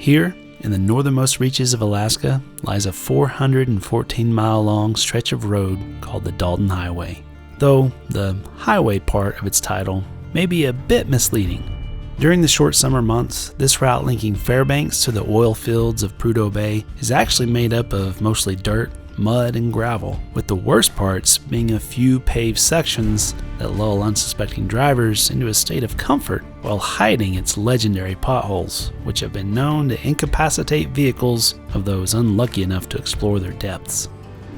Here, in the northernmost reaches of Alaska, lies a 414-mile-long stretch of road called the Dalton Highway, though the highway part of its title may be a bit misleading. During the short summer months, this route linking Fairbanks to the oil fields of Prudhoe Bay is actually made up of mostly dirt, mud, and gravel, with the worst parts being a few paved sections that lull unsuspecting drivers into a state of comfort while hiding its legendary potholes, which have been known to incapacitate vehicles of those unlucky enough to explore their depths.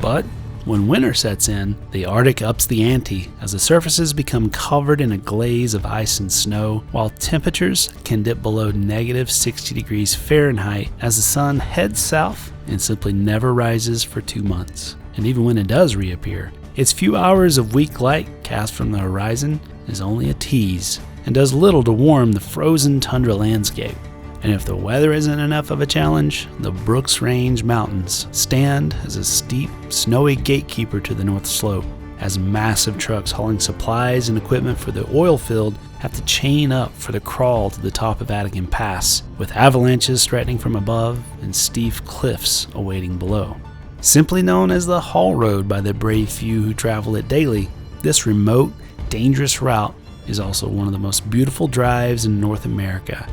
But when winter sets in, the Arctic ups the ante as the surfaces become covered in a glaze of ice and snow, while temperatures can dip below negative 60 degrees Fahrenheit as the sun heads south and simply never rises for 2 months. And even when it does reappear, its few hours of weak light cast from the horizon is only a tease and does little to warm the frozen tundra landscape. And if the weather isn't enough of a challenge, the Brooks Range Mountains stand as a steep, snowy gatekeeper to the North Slope, as massive trucks hauling supplies and equipment for the oil field have to chain up for the crawl to the top of Atigun Pass, with avalanches threatening from above and steep cliffs awaiting below. Simply known as the Haul Road by the brave few who travel it daily, this remote, dangerous route is also one of the most beautiful drives in North America,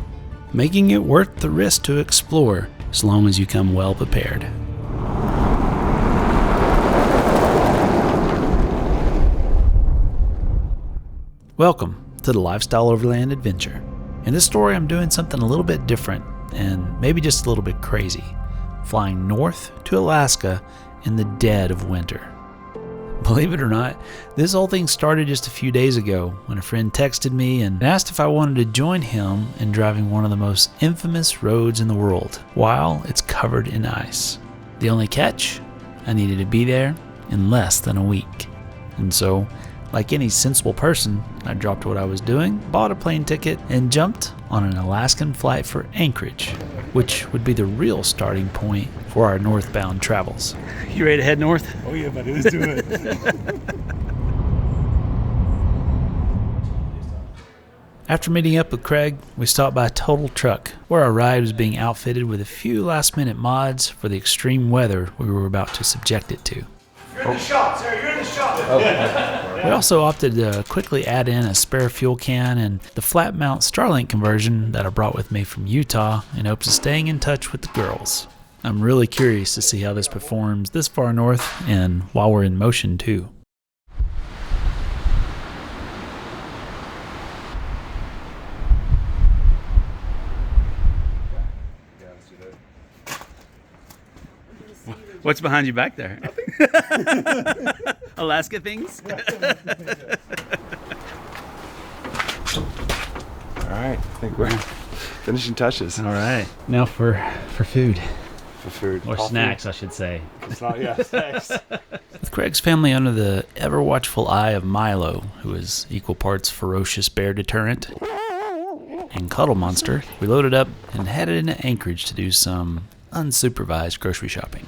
making it worth the risk to explore as long as you come well prepared. Welcome to the Lifestyle Overland Adventure. In this story, I'm doing something a little bit different and maybe just a little bit crazy, flying north to Alaska in the dead of winter. Believe it or not, this whole thing started just a few days ago when a friend texted me and asked if I wanted to join him in driving one of the most infamous roads in the world while it's covered in ice. The only catch? I needed to be there in less than a week. And so, like any sensible person, I dropped what I was doing, bought a plane ticket, and jumped on an Alaskan flight for Anchorage, which would be the real starting point for our northbound travels. You ready to head north? Oh yeah, buddy, let's do it. After meeting up with Craig, we stopped by Total Truck, where our ride was being outfitted with a few last-minute mods for the extreme weather we were about to subject it to. You're in the shop, sir. You're in the shop. We also opted to quickly add in a spare fuel can and the flat mount Starlink conversion that I brought with me from Utah in hopes of staying in touch with the girls. I'm really curious to see how this performs this far north and while we're in motion too. What's behind you back there? Alaska things? All right, I think we're finishing touches. All right. Now for food. For food. Or Coffee. Snacks, I should say. It's not, yeah, snacks. With Craig's family under the ever-watchful eye of Milo, who is equal parts ferocious bear deterrent and cuddle monster, we loaded up and headed into Anchorage to do some unsupervised grocery shopping.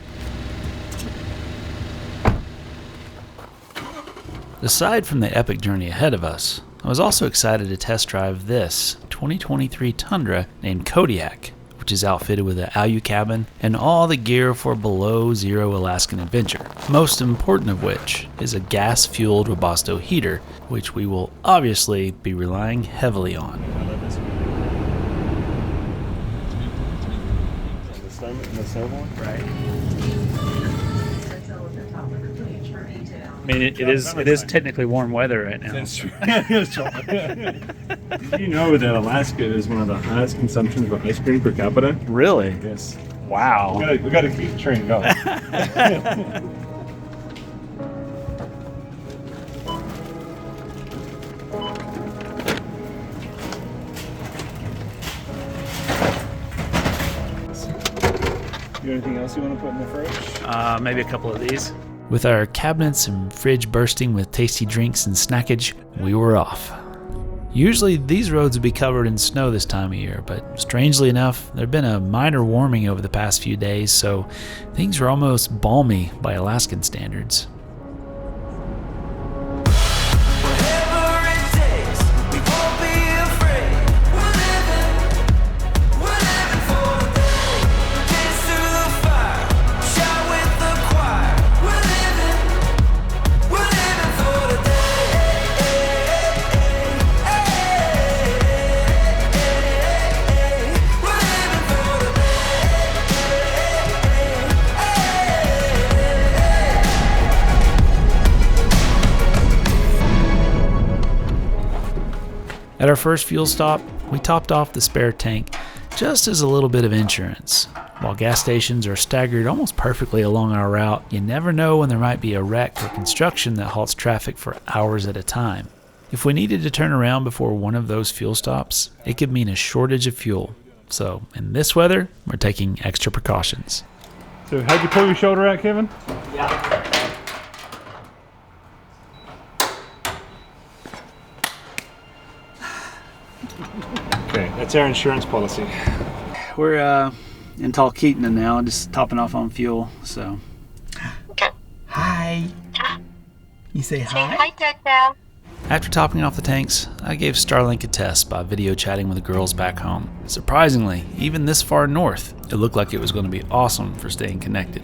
Aside from the epic journey ahead of us, I was also excited to test drive this 2023 Tundra named Kodiak, which is outfitted with an Alu cabin and all the gear for below zero Alaskan adventure, most important of which is a gas-fueled Robusto heater, which we will obviously be relying heavily on. The snowboard? Right. I mean, it is technically warm weather right now. That's true. Did you know that Alaska is one of the highest consumptions of ice cream per capita? Really? Yes. Wow. We got to keep the train going. You got anything else you want to put in the fridge? Maybe a couple of these. With our cabinets and fridge bursting with tasty drinks and snackage, we were off. Usually these roads would be covered in snow this time of year, but strangely enough, there had been a minor warming over the past few days, so things were almost balmy by Alaskan standards. At our first fuel stop, we topped off the spare tank just as a little bit of insurance. While gas stations are staggered almost perfectly along our route, you never know when there might be a wreck or construction that halts traffic for hours at a time. If we needed to turn around before one of those fuel stops, it could mean a shortage of fuel. So in this weather, we're taking extra precautions. So how'd you pull your shoulder out, Kevin? Yeah. Okay, that's our insurance policy. We're in Talkeetna now, just topping off on fuel, so. Hi. You say hi? Hi, Jojo. After topping off the tanks, I gave Starlink a test by video chatting with the girls back home. Surprisingly, even this far north, it looked like it was going to be awesome for staying connected.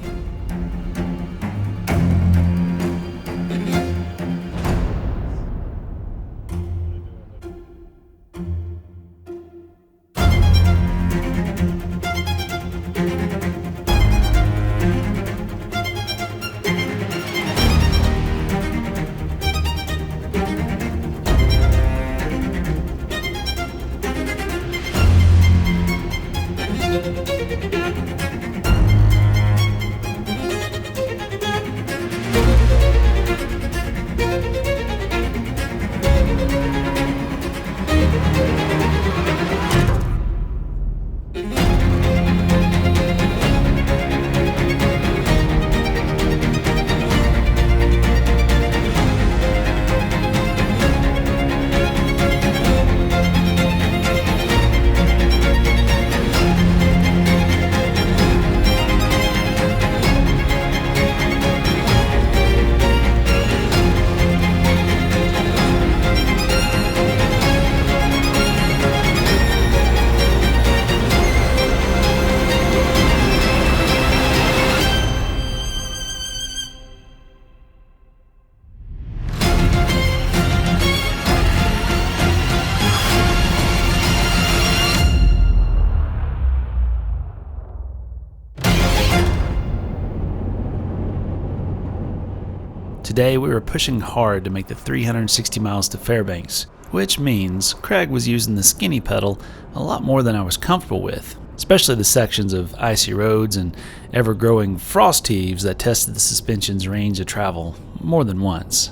Today we were pushing hard to make the 360 miles to Fairbanks, which means Craig was using the skinny pedal a lot more than I was comfortable with, especially the sections of icy roads and ever-growing frost heaves that tested the suspension's range of travel more than once.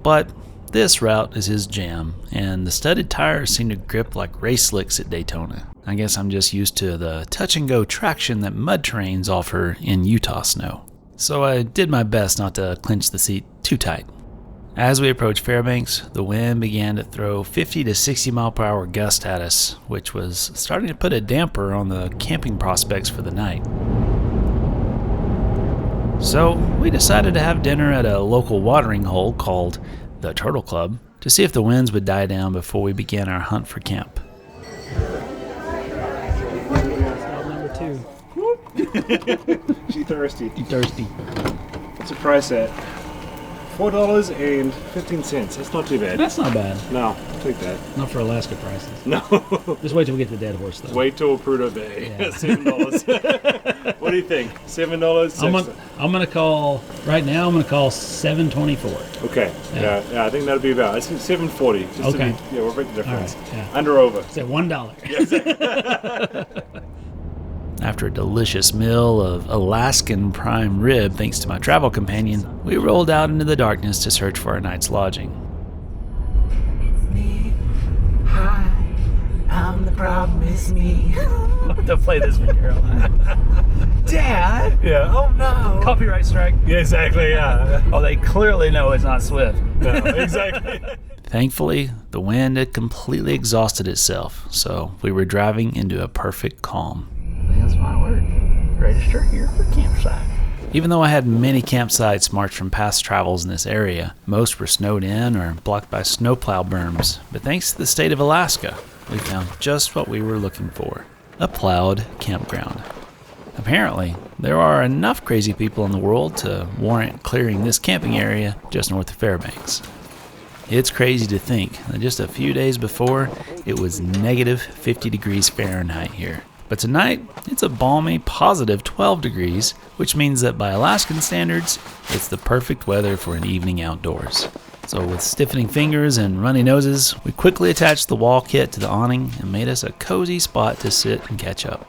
But this route is his jam, and the studded tires seem to grip like race slicks at Daytona. I guess I'm just used to the touch-and-go traction that mud terrains offer in Utah snow. So I did my best not to clench the seat too tight. As we approached Fairbanks, the wind began to throw 50 to 60 mile per hour gusts at us, which was starting to put a damper on the camping prospects for the night. So we decided to have dinner at a local watering hole called the Turtle Club to see if the winds would die down before we began our hunt for camp. Number 2. She thirsty. You thirsty? What's the price at? $4.15. That's not too bad. That's not bad. No, I'll take that. Not for Alaska prices. No. Just wait till we get to Deadhorse, though. Wait till Prudhoe Bay. Yeah. $7. What do you think? $7? I'm gonna call right now. I'm gonna call $7.24. Okay. Yeah. I think that'll be about. I think $7.40. Just Okay. We'll break the difference. All right, yeah. Under over. It's at $1. Yes. After a delicious meal of Alaskan prime rib, thanks to my travel companion, we rolled out into the darkness to search for our night's lodging. It's me. Hi. I'm the problem. It's me. Don't play this for Caroline. Dad. Yeah. Oh no. Copyright strike. Yeah, exactly. Yeah. Oh, they clearly know it's not Swift. No, exactly. Thankfully, the wind had completely exhausted itself, so we were driving into a perfect calm. That's my word. Register here for campsite. Even though I had many campsites marked from past travels in this area, most were snowed in or blocked by snowplow berms. But thanks to the state of Alaska, we found just what we were looking for: a plowed campground. Apparently, there are enough crazy people in the world to warrant clearing this camping area just north of Fairbanks. It's crazy to think that just a few days before, it was negative 50 degrees Fahrenheit here. But tonight, it's a balmy positive 12 degrees, which means that by Alaskan standards, it's the perfect weather for an evening outdoors. So with stiffening fingers and runny noses, we quickly attached the wall kit to the awning and made us a cozy spot to sit and catch up.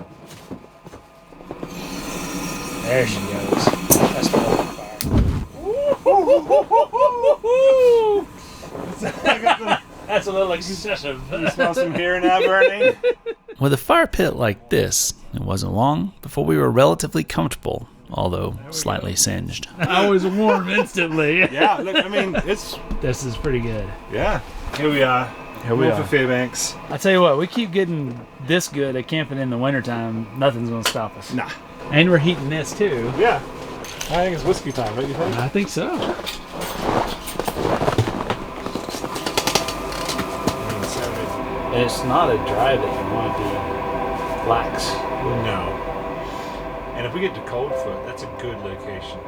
There she goes. That's the old fire. That's a little excessive. You smell some hair now burning? With a fire pit like this, it wasn't long before we were relatively comfortable, although slightly singed. I was warm instantly. Yeah, look, I mean, it's... This is pretty good. Yeah. Here we are. Here we are. For Fairbanks. I tell you what, we keep getting this good at camping in the wintertime, nothing's going to stop us. Nah. And we're heating this too. Yeah. I think it's whiskey time, don't you think? I think so. And it's not a drive that you want to be lax. No. And if we get to Coldfoot, that's a good location.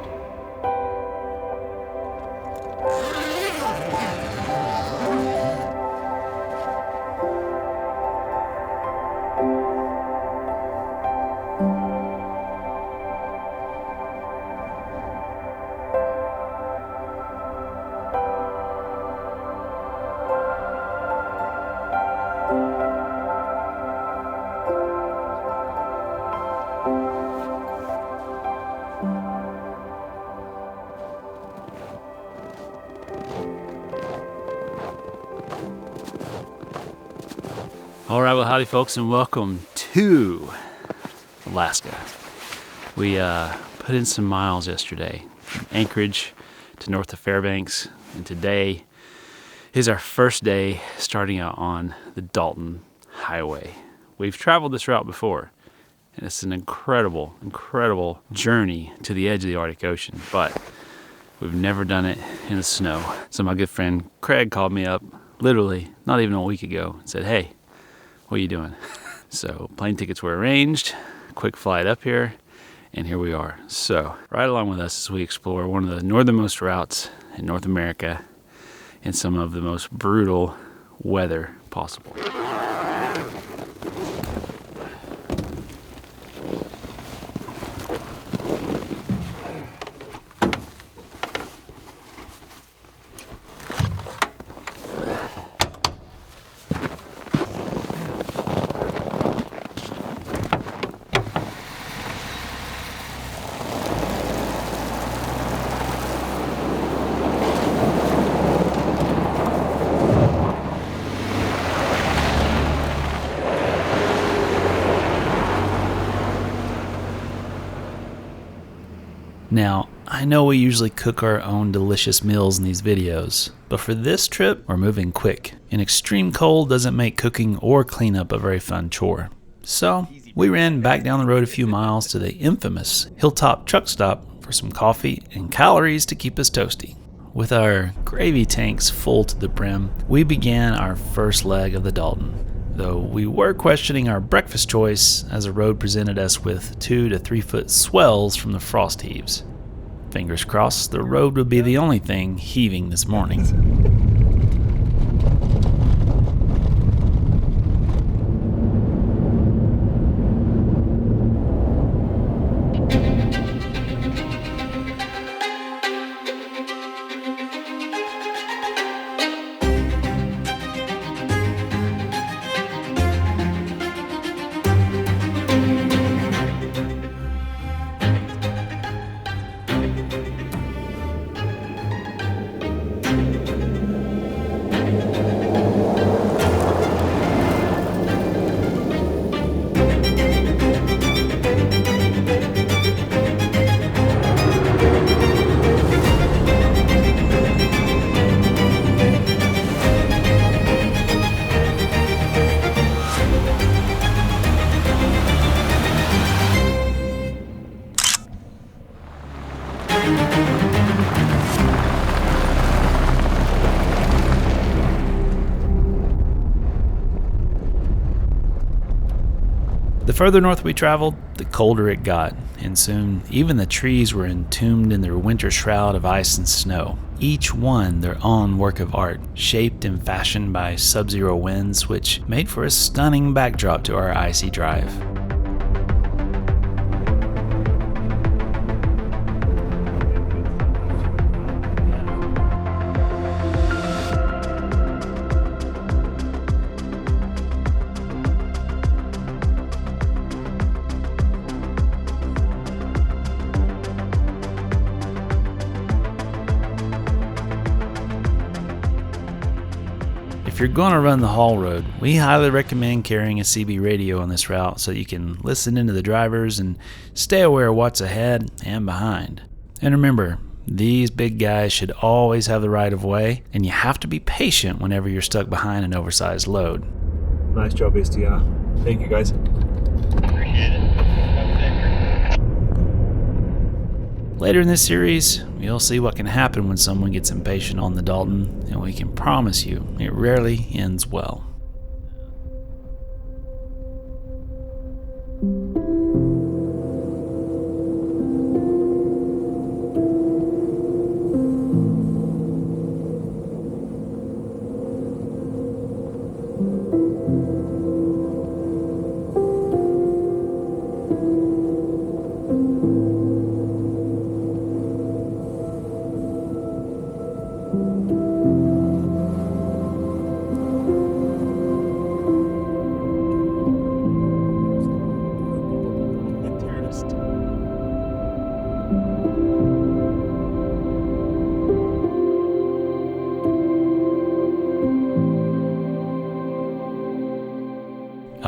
All right, well, howdy, folks, and welcome to Alaska. We put in some miles yesterday from Anchorage to north of Fairbanks, and today is our first day starting out on the Dalton Highway. We've traveled this route before, and it's an incredible, incredible journey to the edge of the Arctic Ocean, but we've never done it in the snow. So my good friend Craig called me up literally not even a week ago and said, hey, what are you doing? So plane tickets were arranged, quick flight up here, and here we are. So ride along with us as we explore one of the northernmost routes in North America in some of the most brutal weather possible. Now, I know we usually cook our own delicious meals in these videos, but for this trip, we're moving quick, and extreme cold doesn't make cooking or cleanup a very fun chore. So, we ran back down the road a few miles to the infamous Hilltop truck stop for some coffee and calories to keep us toasty. With our gravy tanks full to the brim, we began our first leg of the Dalton, though we were questioning our breakfast choice as the road presented us with 2 to 3 foot swells from the frost heaves. Fingers crossed, the road would be the only thing heaving this morning. The further north we traveled, the colder it got, and soon even the trees were entombed in their winter shroud of ice and snow, each one their own work of art, shaped and fashioned by sub-zero winds, which made for a stunning backdrop to our icy drive. you're going to run the haul road, we highly recommend carrying a CB radio on this route so you can listen into the drivers and stay aware of what's ahead and behind. And remember, these big guys should always have the right of way, and you have to be patient whenever you're stuck behind an oversized load. Nice job, STR. Thank you, guys. Appreciate it. Have a Later in this series, you'll see what can happen when someone gets impatient on the Dalton, and we can promise you it rarely ends well.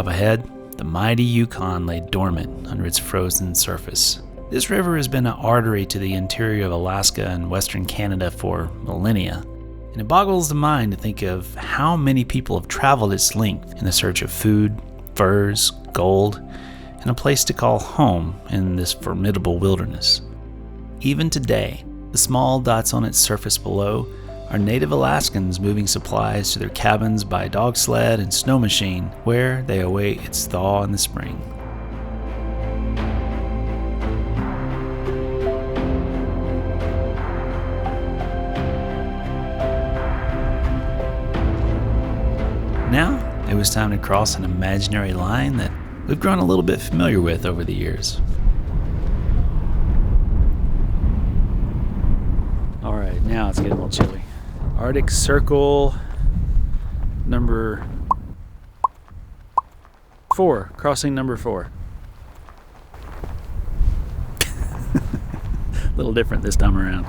Up ahead, the mighty Yukon lay dormant under its frozen surface. This river has been an artery to the interior of Alaska and western Canada for millennia, and it boggles the mind to think of how many people have traveled its length in the search of food, furs, gold, and a place to call home in this formidable wilderness. Even today, the small dots on its surface below are native Alaskans moving supplies to their cabins by dog sled and snow machine, where they await its thaw in the spring. Now, it was time to cross an imaginary line that we've grown a little bit familiar with over the years. All right, now it's getting a little chilly. Arctic Circle number 4, crossing number 4. A little different this time around.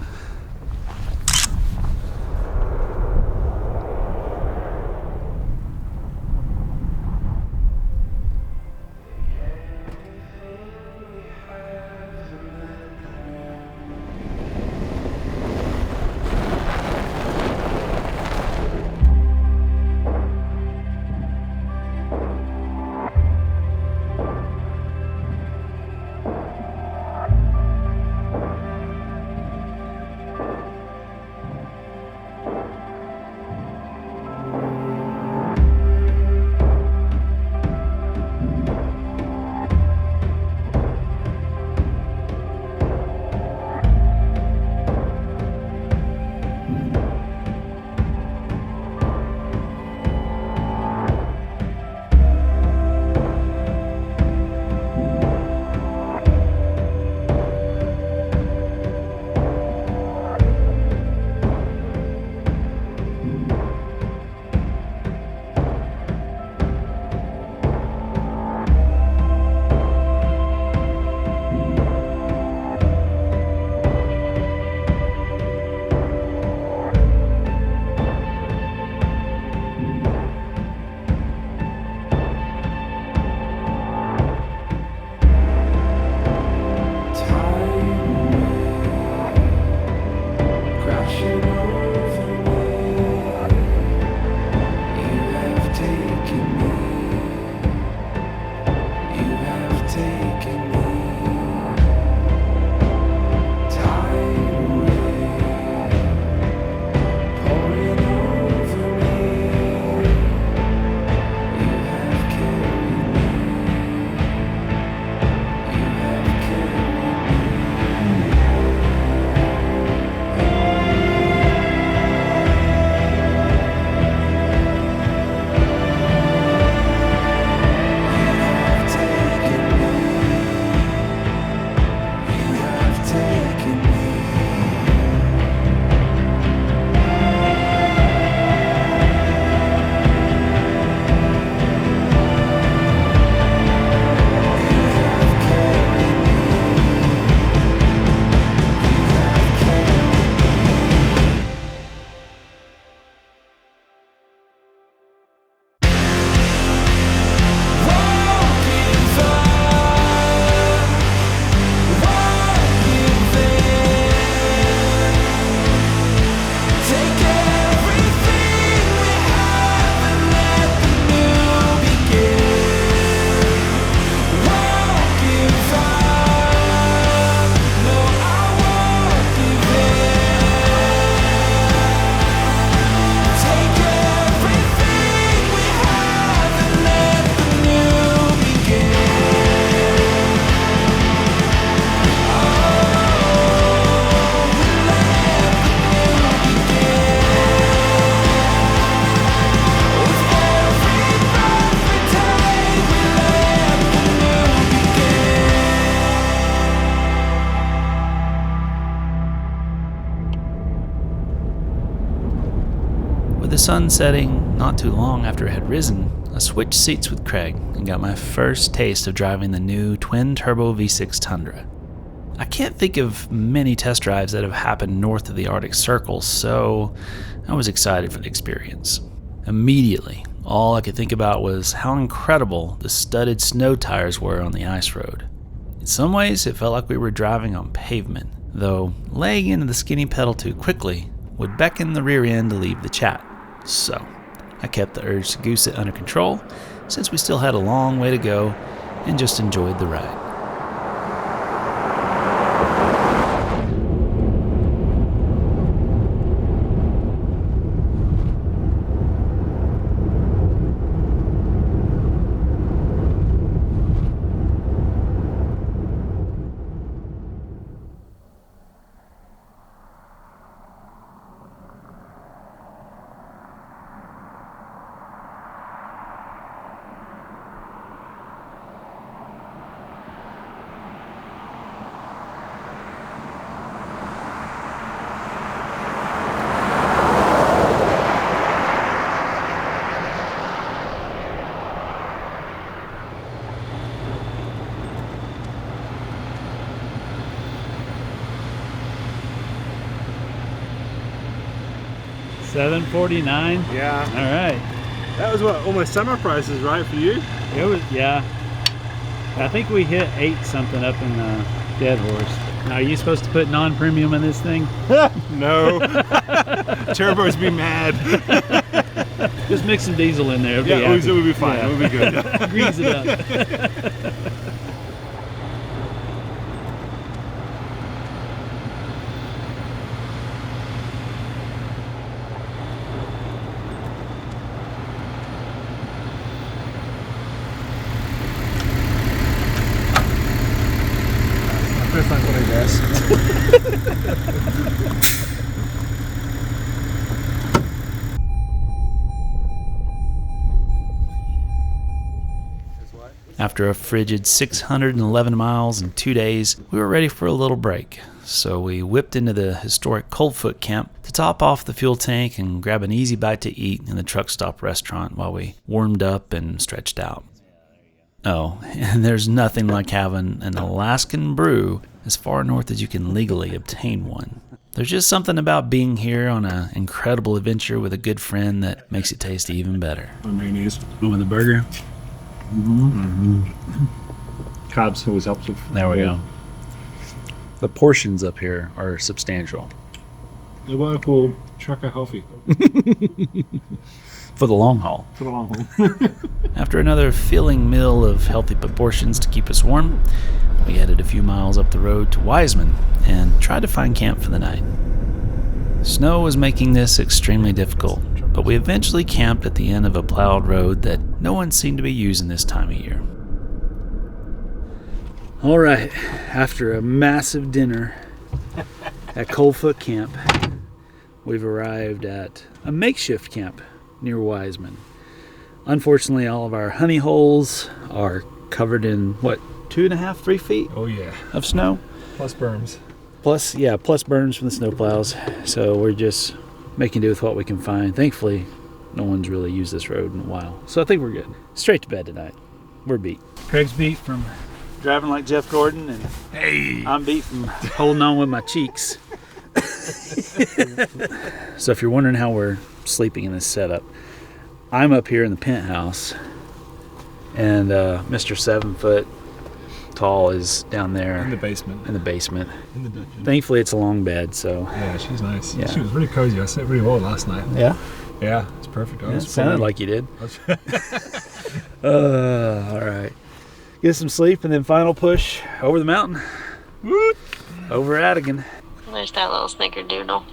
the sun setting not too long after it had risen, I switched seats with Craig and got my first taste of driving the new twin-turbo V6 Tundra. I can't think of many test drives that have happened north of the Arctic Circle, so I was excited for the experience. Immediately, all I could think about was how incredible the studded snow tires were on the ice road. In some ways, it felt like we were driving on pavement, though laying into the skinny pedal too quickly would beckon the rear end to leave the chat. So, I kept the urge to goose it under control, since we still had a long way to go, and just enjoyed the ride. $749. Yeah. All right. That was what, almost summer prices, right, for you? It was, yeah. I think we hit 8 something up in Deadhorse. Now, are you supposed to put non-premium in this thing? No. Turbos be mad. Just mix some diesel in there. Yeah, it would be fine. Yeah. It would be good. Grease it up. First time putting gas. After a frigid 611 miles in 2 days, we were ready for a little break. So we whipped into the historic Coldfoot camp to top off the fuel tank and grab an easy bite to eat in the truck stop restaurant while we warmed up and stretched out. Oh, and there's nothing like having an Alaskan brew as far north as you can legally obtain one. There's just something about being here on an incredible adventure with a good friend that makes it taste even better. Mayonnaise. With the burger. Carbs always helps with. There we go. The portions up here are substantial. They what I call trucker healthy. For the long haul. For the long haul. After another filling meal of healthy proportions to keep us warm, we headed a few miles up the road to Wiseman and tried to find camp for the night. Snow was making this extremely difficult, but we eventually camped at the end of a plowed road that no one seemed to be using this time of year. All right, after a massive dinner at Coldfoot Camp, we've arrived at a makeshift camp near Wiseman. Unfortunately, all of our honey holes are covered in, 2.5, 3 feet Oh yeah. of snow? Plus berms. Plus berms from the snowplows. So we're just making do with what we can find. Thankfully, no one's really used this road in a while. So I think we're good. Straight to bed tonight. We're beat. Craig's beat from driving like Jeff Gordon, and Hey. I'm beat from holding on with my cheeks. So if you're wondering how we're sleeping in this setup, I'm up here in the penthouse, and Mr. 7 foot tall is down there In the basement. in the basement. In the dungeon. Thankfully, it's a long bed, so Yeah, she's nice. Yeah. She was really cozy. I slept really well last night. yeah, Yeah, it's perfect. it sounded like you did. All right, get some sleep, and then final push over the mountain, over Atigun. There's that little snickerdoodle.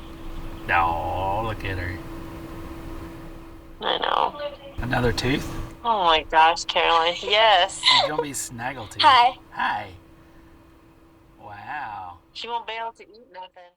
Oh, look at her. I know. Another tooth? Oh my gosh, Caroline. Yes. Don't be snaggletooth. Hi. Hi. Wow. She won't be able to eat nothing.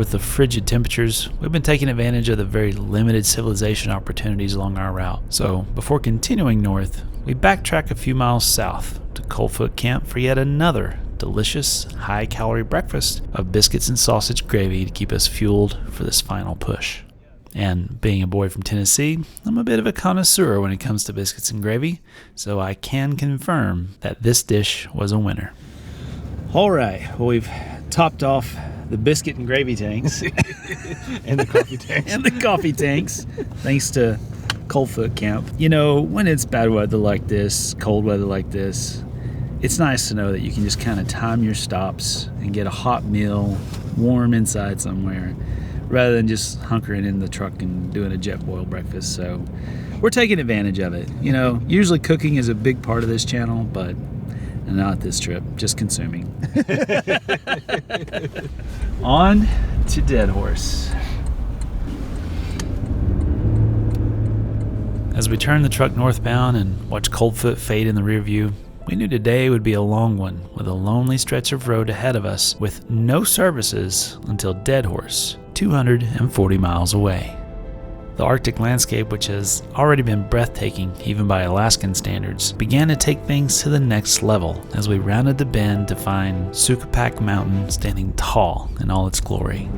with the frigid temperatures, we've been taking advantage of the very limited civilization opportunities along our route. So before continuing north, we backtrack a few miles south to Coldfoot Camp for yet another delicious, high-calorie breakfast of biscuits and sausage gravy to keep us fueled for this final push. And being a boy from Tennessee, I'm a bit of a connoisseur when it comes to biscuits and gravy, so I can confirm that this dish was a winner. All right, well, we've topped off the biscuit and gravy tanks. And the coffee tanks. And the coffee tanks, thanks to Coldfoot Camp. You know, when it's bad weather like this, cold weather like this, it's nice to know that you can just kind of time your stops and get a hot meal warm inside somewhere rather than just hunkering in the truck and doing a jet boil breakfast. So we're taking advantage of it. You know, usually cooking is a big part of this channel, but not this trip, just consuming. On to Deadhorse. As we turned the truck northbound and watched Coldfoot fade in the rear view, we knew today would be a long one with a lonely stretch of road ahead of us with no services until Deadhorse, 240 miles away. The Arctic landscape, which has already been breathtaking even by Alaskan standards, began to take things to the next level as we rounded the bend to find Sukapak Mountain standing tall in all its glory.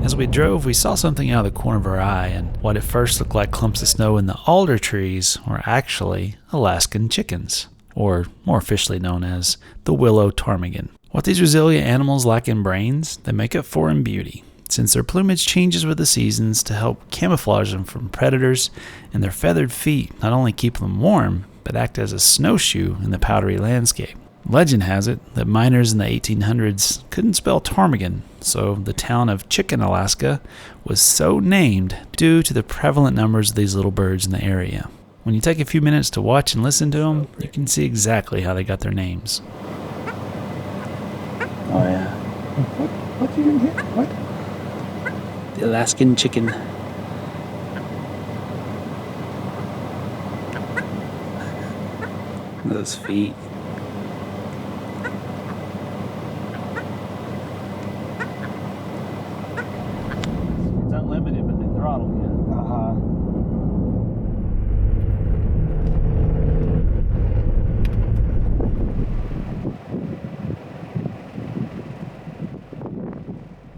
As we drove, we saw something out of the corner of our eye, and what at first looked like clumps of snow in the alder trees were actually Alaskan chickens, or more officially known as the willow ptarmigan. What these resilient animals lack in brains, they make up for in beauty, since their plumage changes with the seasons to help camouflage them from predators, and their feathered feet not only keep them warm, but act as a snowshoe in the powdery landscape. Legend has it that miners in the 1800s couldn't spell ptarmigan, so the town of Chicken, Alaska was so named due to the prevalent numbers of these little birds in the area. When you take a few minutes to watch and listen to them, you can see exactly how they got their names. Oh yeah. What you in here? What? The Alaskan chicken. Those feet. It's unlimited, but they throttle you.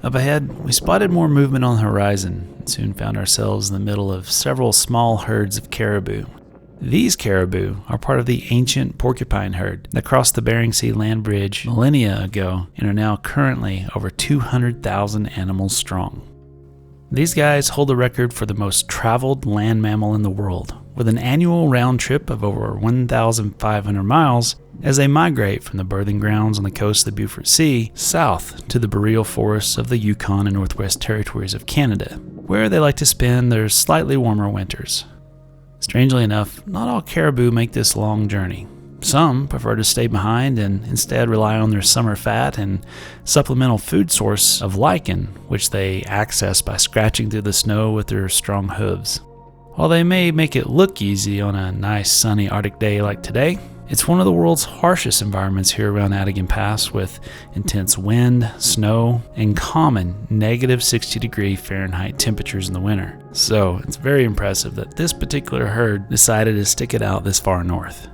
Up ahead, we spotted more movement on the horizon and soon found ourselves in the middle of several small herds of caribou. These caribou are part of the ancient porcupine herd that crossed the Bering Sea land bridge millennia ago and are now currently over 200,000 animals strong. These guys hold the record for the most traveled land mammal in the world, with an annual round trip of over 1,500 miles as they migrate from the birthing grounds on the coast of the Beaufort Sea south to the boreal forests of the Yukon and Northwest Territories of Canada, where they like to spend their slightly warmer winters. Strangely enough, not all caribou make this long journey. Some prefer to stay behind and instead rely on their summer fat and supplemental food source of lichen, which they access by scratching through the snow with their strong hooves. While they may make it look easy on a nice sunny Arctic day like today, it's one of the world's harshest environments here around Atigun Pass, with intense wind, snow, and common negative 60-degree Fahrenheit temperatures in the winter. So it's very impressive that this particular herd decided to stick it out this far north.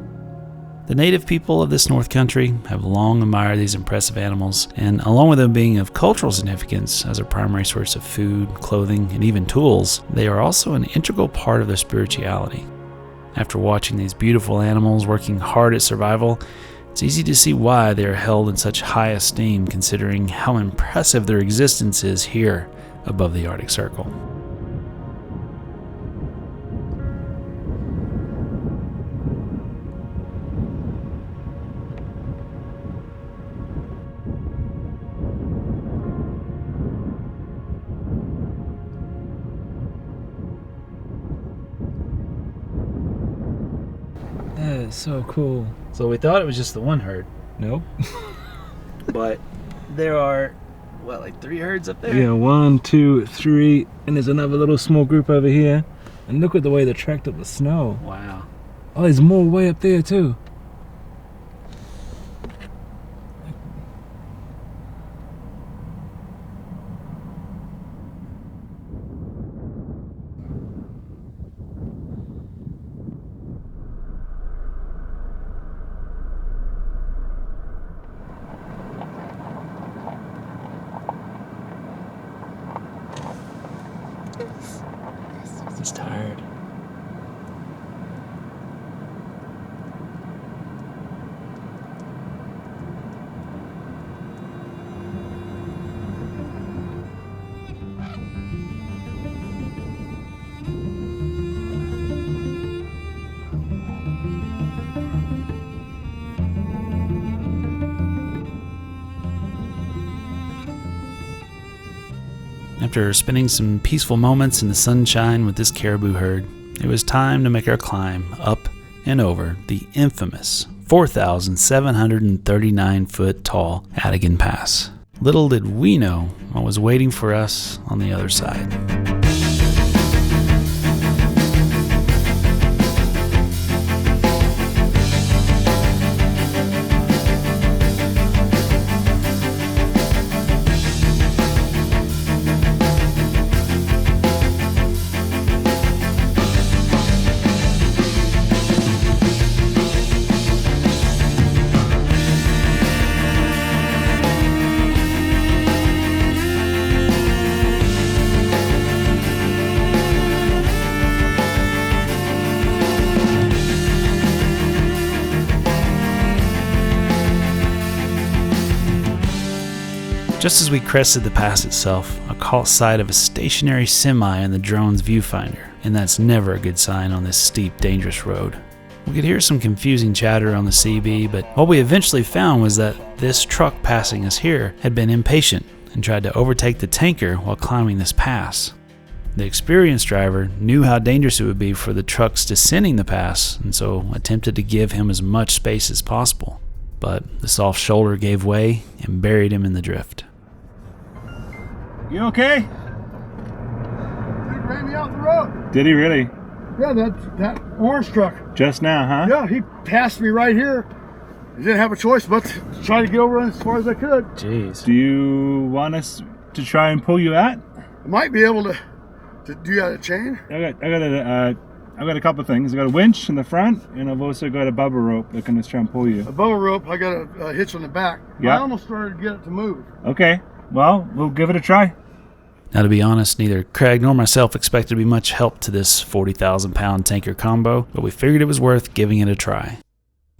The native people of this North Country have long admired these impressive animals, and along with them being of cultural significance as a primary source of food, clothing, and even tools, they are also an integral part of their spirituality. After watching these beautiful animals working hard at survival, it's easy to see why they are held in such high esteem, considering how impressive their existence is here above the Arctic Circle. That is so cool. So we thought it was just the one herd, Nope. but there are, like 3 herds up there? Yeah, 1, 2, 3, and there's another little small group over here. And look at the way they tracked up the snow. Wow. Oh, there's more way up there too. He's tired. After spending some peaceful moments in the sunshine with this caribou herd, it was time to make our climb up and over the infamous 4,739 foot tall Atigun Pass. Little did we know what was waiting for us on the other side. Just as we crested the pass itself, I caught sight of a stationary semi in the drone's viewfinder, and that's never a good sign on this steep, dangerous road. We could hear some confusing chatter on the CB, but what we eventually found was that this truck passing us here had been impatient and tried to overtake the tanker while climbing this pass. The experienced driver knew how dangerous it would be for the trucks descending the pass, and so attempted to give him as much space as possible. But the soft shoulder gave way and buried him in the drift. You okay? He ran me off the road. Did he really? Yeah, that orange truck. Just now, huh? Yeah, he passed me right here. I didn't have a choice but to try to get over as far as I could. Jeez. Do you want us to try and pull you out? I might be able to do that a chain. I've got a couple of things. I got a winch in the front, and I've also got a bubble rope that can just try and pull you. A bubble rope, I got a hitch on the back. Yeah. I almost started to get it to move. Okay. Well, we'll give it a try. Now, to be honest, neither Craig nor myself expected to be much help to this 40,000 pound tanker combo, but we figured it was worth giving it a try.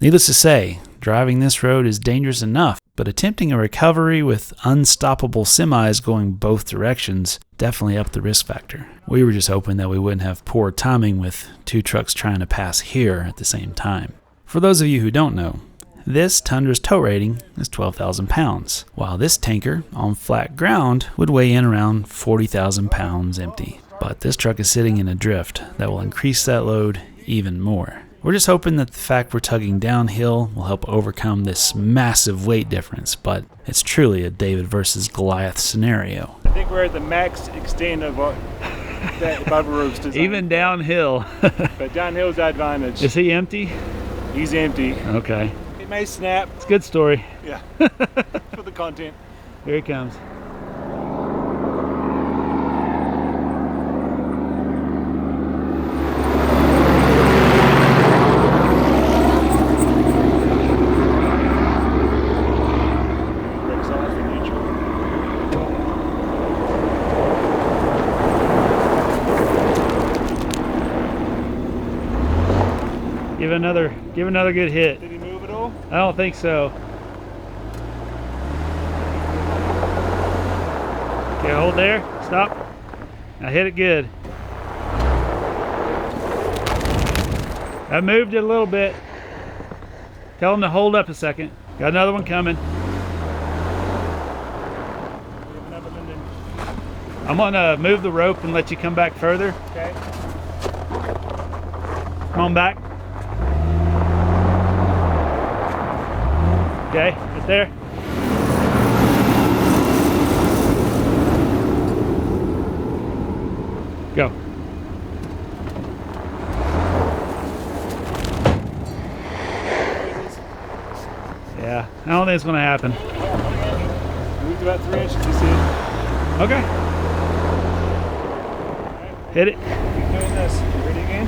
Needless to say, driving this road is dangerous enough, but attempting a recovery with unstoppable semis going both directions definitely upped the risk factor. We were just hoping that we wouldn't have poor timing with two trucks trying to pass here at the same time. For those of you who don't know, this Tundra's tow rating is 12,000 pounds, while this tanker on flat ground would weigh in around 40,000 pounds empty. But this truck is sitting in a drift that will increase that load even more. We're just hoping that the fact we're tugging downhill will help overcome this massive weight difference, but it's truly a David versus Goliath scenario. I think we're at the max extent of what that Bubba Rope's design. Even downhill. But downhill's the advantage. Is he empty? He's empty. Okay. It may snap. It's a good story. Yeah. For the content. Here he comes. Give another good hit. Did he move at all? I don't think so. Okay, hold there. Stop. I hit it good. I moved it a little bit. Tell him to hold up a second. Got another one coming. I'm gonna move the rope and let you come back further. Okay. Come on back. Okay, right there. Go. Yeah, I don't think it's gonna happen. Moved about 3 inches, you see it. Okay. Hit it. Keep doing this. Ready again?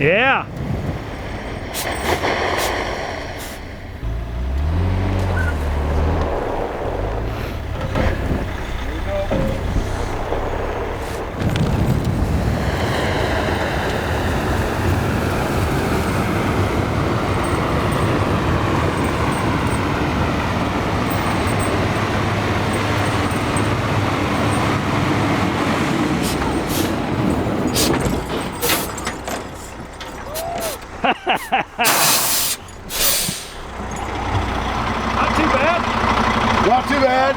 Yeah. Not too bad. Not too bad.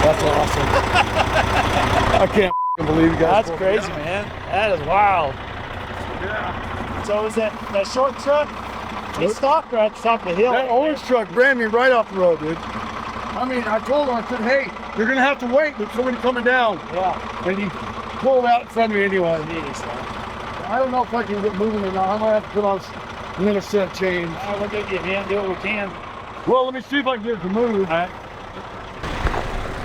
That's awesome. I can't believe you guys. That's crazy, man. That is wild. Yeah. So is that short truck? He stopped right at the top of the hill. That orange truck ran me right off the road, dude. I mean, I told him, I said, hey, you're going to have to wait. There's somebody coming down. Yeah. And he pulled out in front of me anyway. Jeez. I don't know if I can get moving or not. I might have to put on another set of chains. All right, we'll go get him, do what we can. Well, let me see if I can get it to move. All right.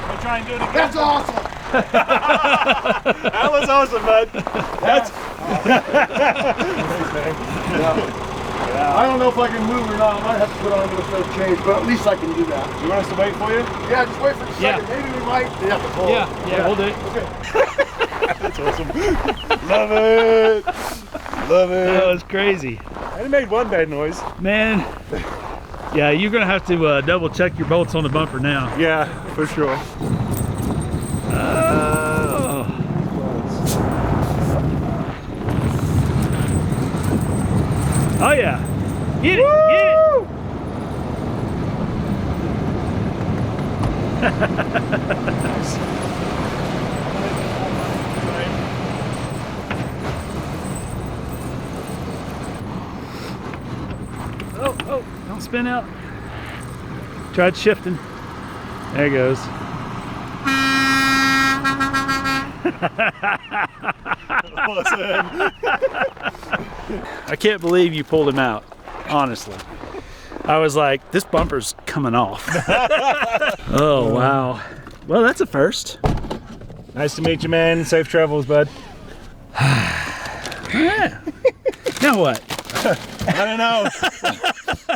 We'll try and do it again. That's awesome. That was awesome, bud. That's. I don't know if I can move or not. I might have to put on another set of chains, but at least I can do that. You want us to wait for you? Yeah, just wait for a second. Yeah. Maybe we might. Yeah, we'll do it. Okay. That's awesome. Love it. Love it. That was crazy. I only made one bad noise. Man. Yeah, you're going to have to double check your bolts on the bumper now. Yeah, for sure. Oh. Oh yeah. Get it, get it. Oh, don't spin out. Tried shifting. There it goes. I can't believe you pulled him out, honestly. I was like, this bumper's coming off. Oh, wow. Well, that's a first. Nice to meet you, man. Safe travels, bud. Yeah. Now what? I don't know.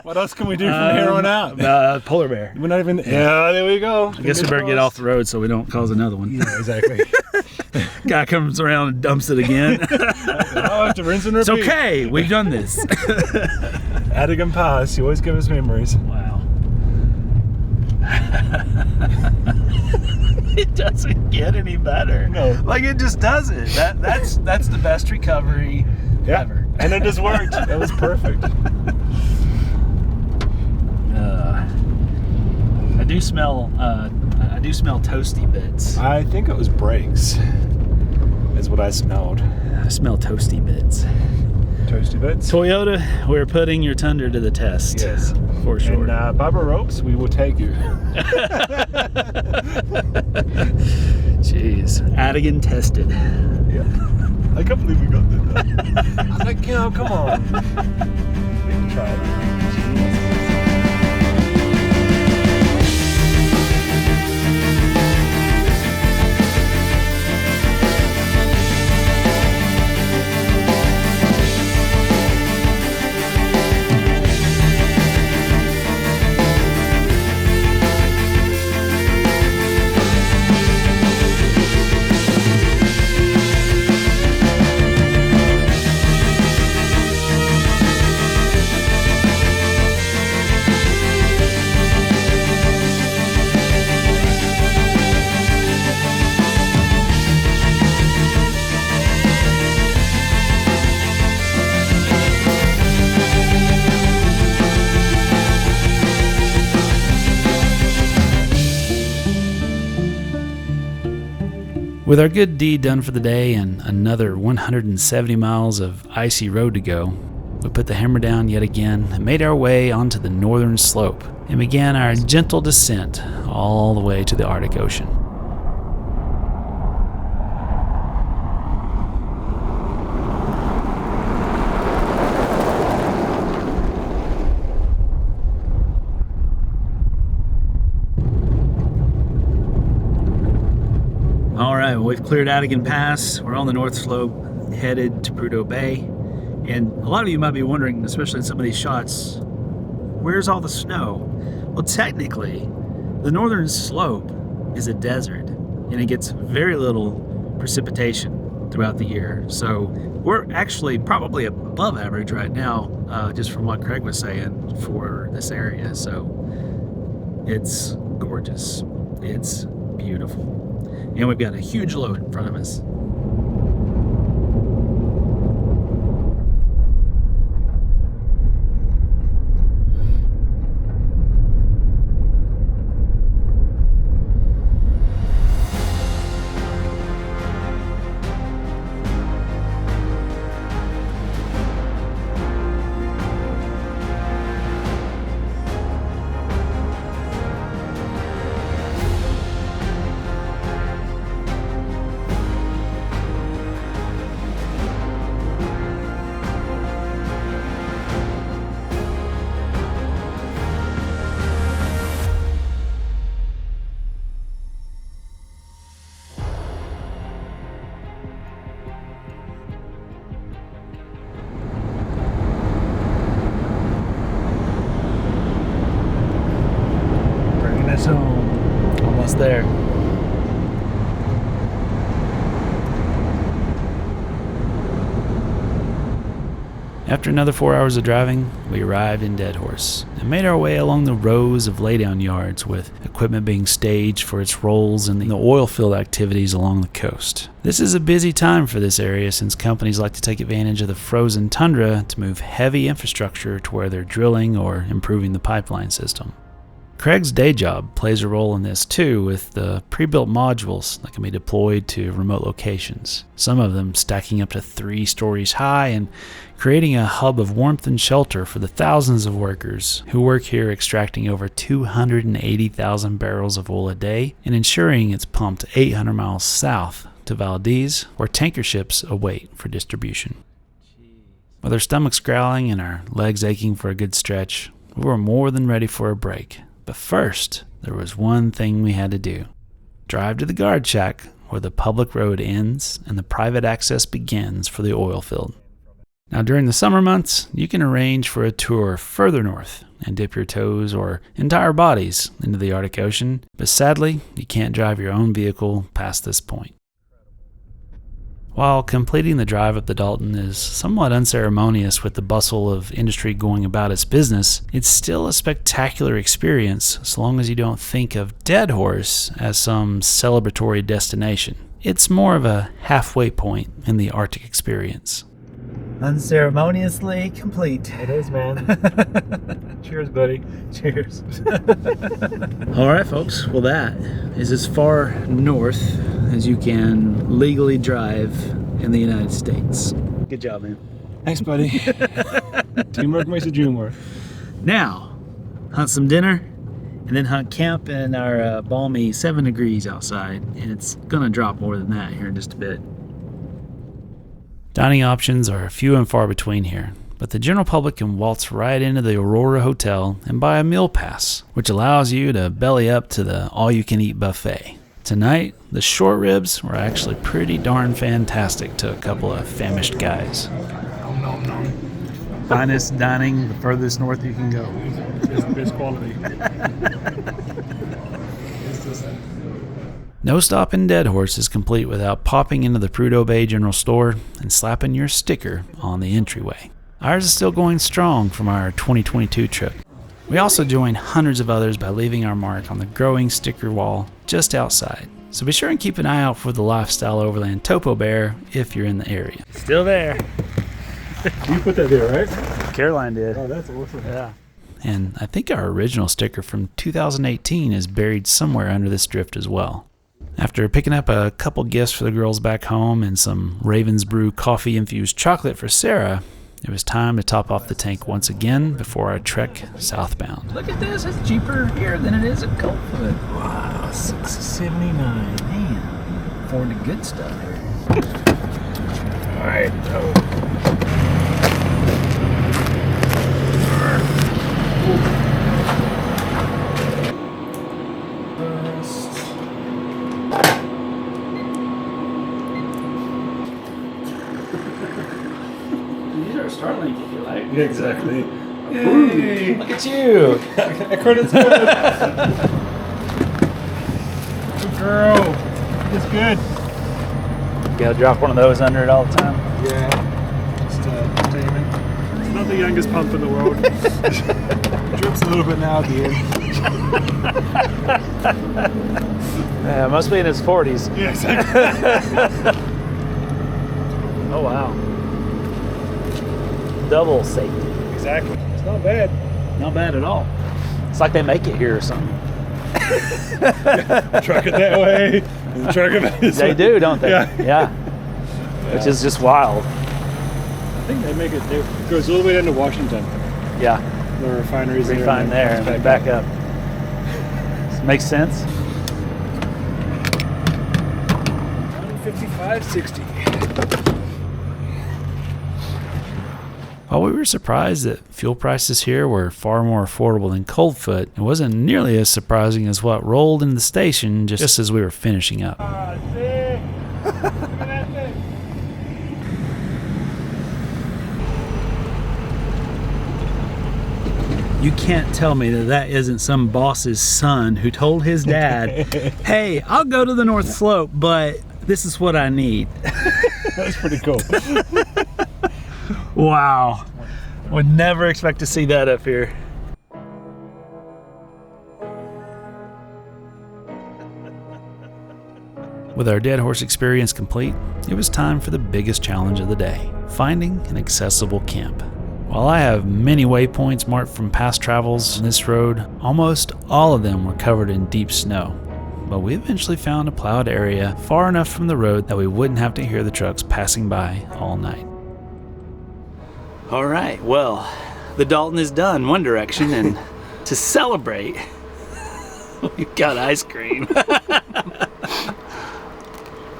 What else can we do from here on out? Polar bear. We're not even. Yeah, there we go. I guess we better get off the road so we don't cause another one. Yeah, exactly. Guy comes around and dumps it again. I'll have to rinse and It's repeat. okay. We've done this. Atigun Pass. You always give us memories. Wow. It doesn't get any better. No. Like it just doesn't. That's the best recovery ever. And it just worked. That was perfect. I do smell toasty bits. I think it was brakes. Is what I smelled. I smell toasty bits. Toasty bits. Toyota, we're putting your Tundra to the test. Yes, for sure. And Bubba Ropes, we will take you. Jeez, Atigun tested. Yeah. I can't believe we got that. I was like, come on. We can try it. With our good deed done for the day and another 170 miles of icy road to go, we put the hammer down yet again and made our way onto the northern slope and began our gentle descent all the way to the Arctic Ocean. All right, well, we've cleared Atigun Pass. We're on the north slope, headed to Prudhoe Bay. And a lot of you might be wondering, especially in some of these shots, where's all the snow? Well, technically, the northern slope is a desert, and it gets very little precipitation throughout the year. So we're actually probably above average right now, just from what Craig was saying for this area. So it's gorgeous. It's beautiful. And we've got a huge load in front of us. Home. Almost there. After another 4 hours of driving, we arrived in Deadhorse and made our way along the rows of laydown yards with equipment being staged for its roles in the oil field activities along the coast. This is a busy time for this area since companies like to take advantage of the frozen tundra to move heavy infrastructure to where they're drilling or improving the pipeline system. Craig's day job plays a role in this too, with the pre-built modules that can be deployed to remote locations, some of them stacking up to 3 stories high and creating a hub of warmth and shelter for the thousands of workers who work here, extracting over 280,000 barrels of oil a day and ensuring it's pumped 800 miles south to Valdez, where tanker ships await for distribution. With our stomachs growling and our legs aching for a good stretch, we were more than ready for a break. But first, there was one thing we had to do. Drive to the guard shack where the public road ends and the private access begins for the oil field. Now, during the summer months, you can arrange for a tour further north and dip your toes or entire bodies into the Arctic Ocean, but sadly, you can't drive your own vehicle past this point. While completing the drive up the Dalton is somewhat unceremonious with the bustle of industry going about its business, it's still a spectacular experience so long as you don't think of Deadhorse as some celebratory destination. It's more of a halfway point in the Arctic experience. Unceremoniously complete. It is, man. Cheers, buddy. Cheers. All right, folks. Well, that is as far north as you can legally drive in the United States. Good job, man. Thanks, buddy. Teamwork makes the dream work. Now, hunt some dinner and then hunt camp in our balmy 7 degrees outside. And it's going to drop more than that here in just a bit. Dining options are few and far between here, but the general public can waltz right into the Aurora Hotel and buy a meal pass, which allows you to belly up to the all-you-can-eat buffet. Tonight, the short ribs were actually pretty darn fantastic to a couple of famished guys. Finest dining, the furthest north you can go. Best quality. No stop in Deadhorse is complete without popping into the Prudhoe Bay General Store and slapping your sticker on the entryway. Ours is still going strong from our 2022 trip. We also join hundreds of others by leaving our mark on the growing sticker wall just outside. So be sure and keep an eye out for the Lifestyle Overland Topo Bear if you're in the area. Still there. You put that there, right? Caroline did. Oh, that's awesome. Yeah. And I think our original sticker from 2018 is buried somewhere under this drift as well. After picking up a couple gifts for the girls back home and some Raven's Brew coffee-infused chocolate for Sarah, it was time to top off the tank once again before our trek southbound. Look at this. It's cheaper here than it is at Coldfoot. Wow, $6.79. Man, afford the good stuff here. All right. These are Starlink if you like. Yeah, exactly. Yay! Look at you! Credit's good. Good girl. It's good. You gotta drop one of those under it all the time. Yeah. Just taming. It's not the youngest pump in the world. Drips a little bit now at the end. Yeah, must be in his 40s. Yeah, exactly. Oh, wow. Double safety. Exactly. It's not bad. Not bad at all. It's like they make it here or something. Truck it that way. And truck it this way. They do, don't they? Yeah. Which is just wild. I think they make it. It goes all the way down to Washington. Yeah. The refineries Refine there and then back up. Makes sense. 55.60. While we were surprised that fuel prices here were far more affordable than Coldfoot, it wasn't nearly as surprising as what rolled into the station just as we were finishing up. You can't tell me that that isn't some boss's son who told his dad, hey, I'll go to the North Slope, but this is what I need. That's pretty cool. Wow. Would never expect to see that up here. With our Deadhorse experience complete, it was time for the biggest challenge of the day, finding an accessible camp. While I have many waypoints marked from past travels on this road, almost all of them were covered in deep snow. But we eventually found a plowed area far enough from the road that we wouldn't have to hear the trucks passing by all night. All right, well, the Dalton is done one direction, and to celebrate, we've got ice cream.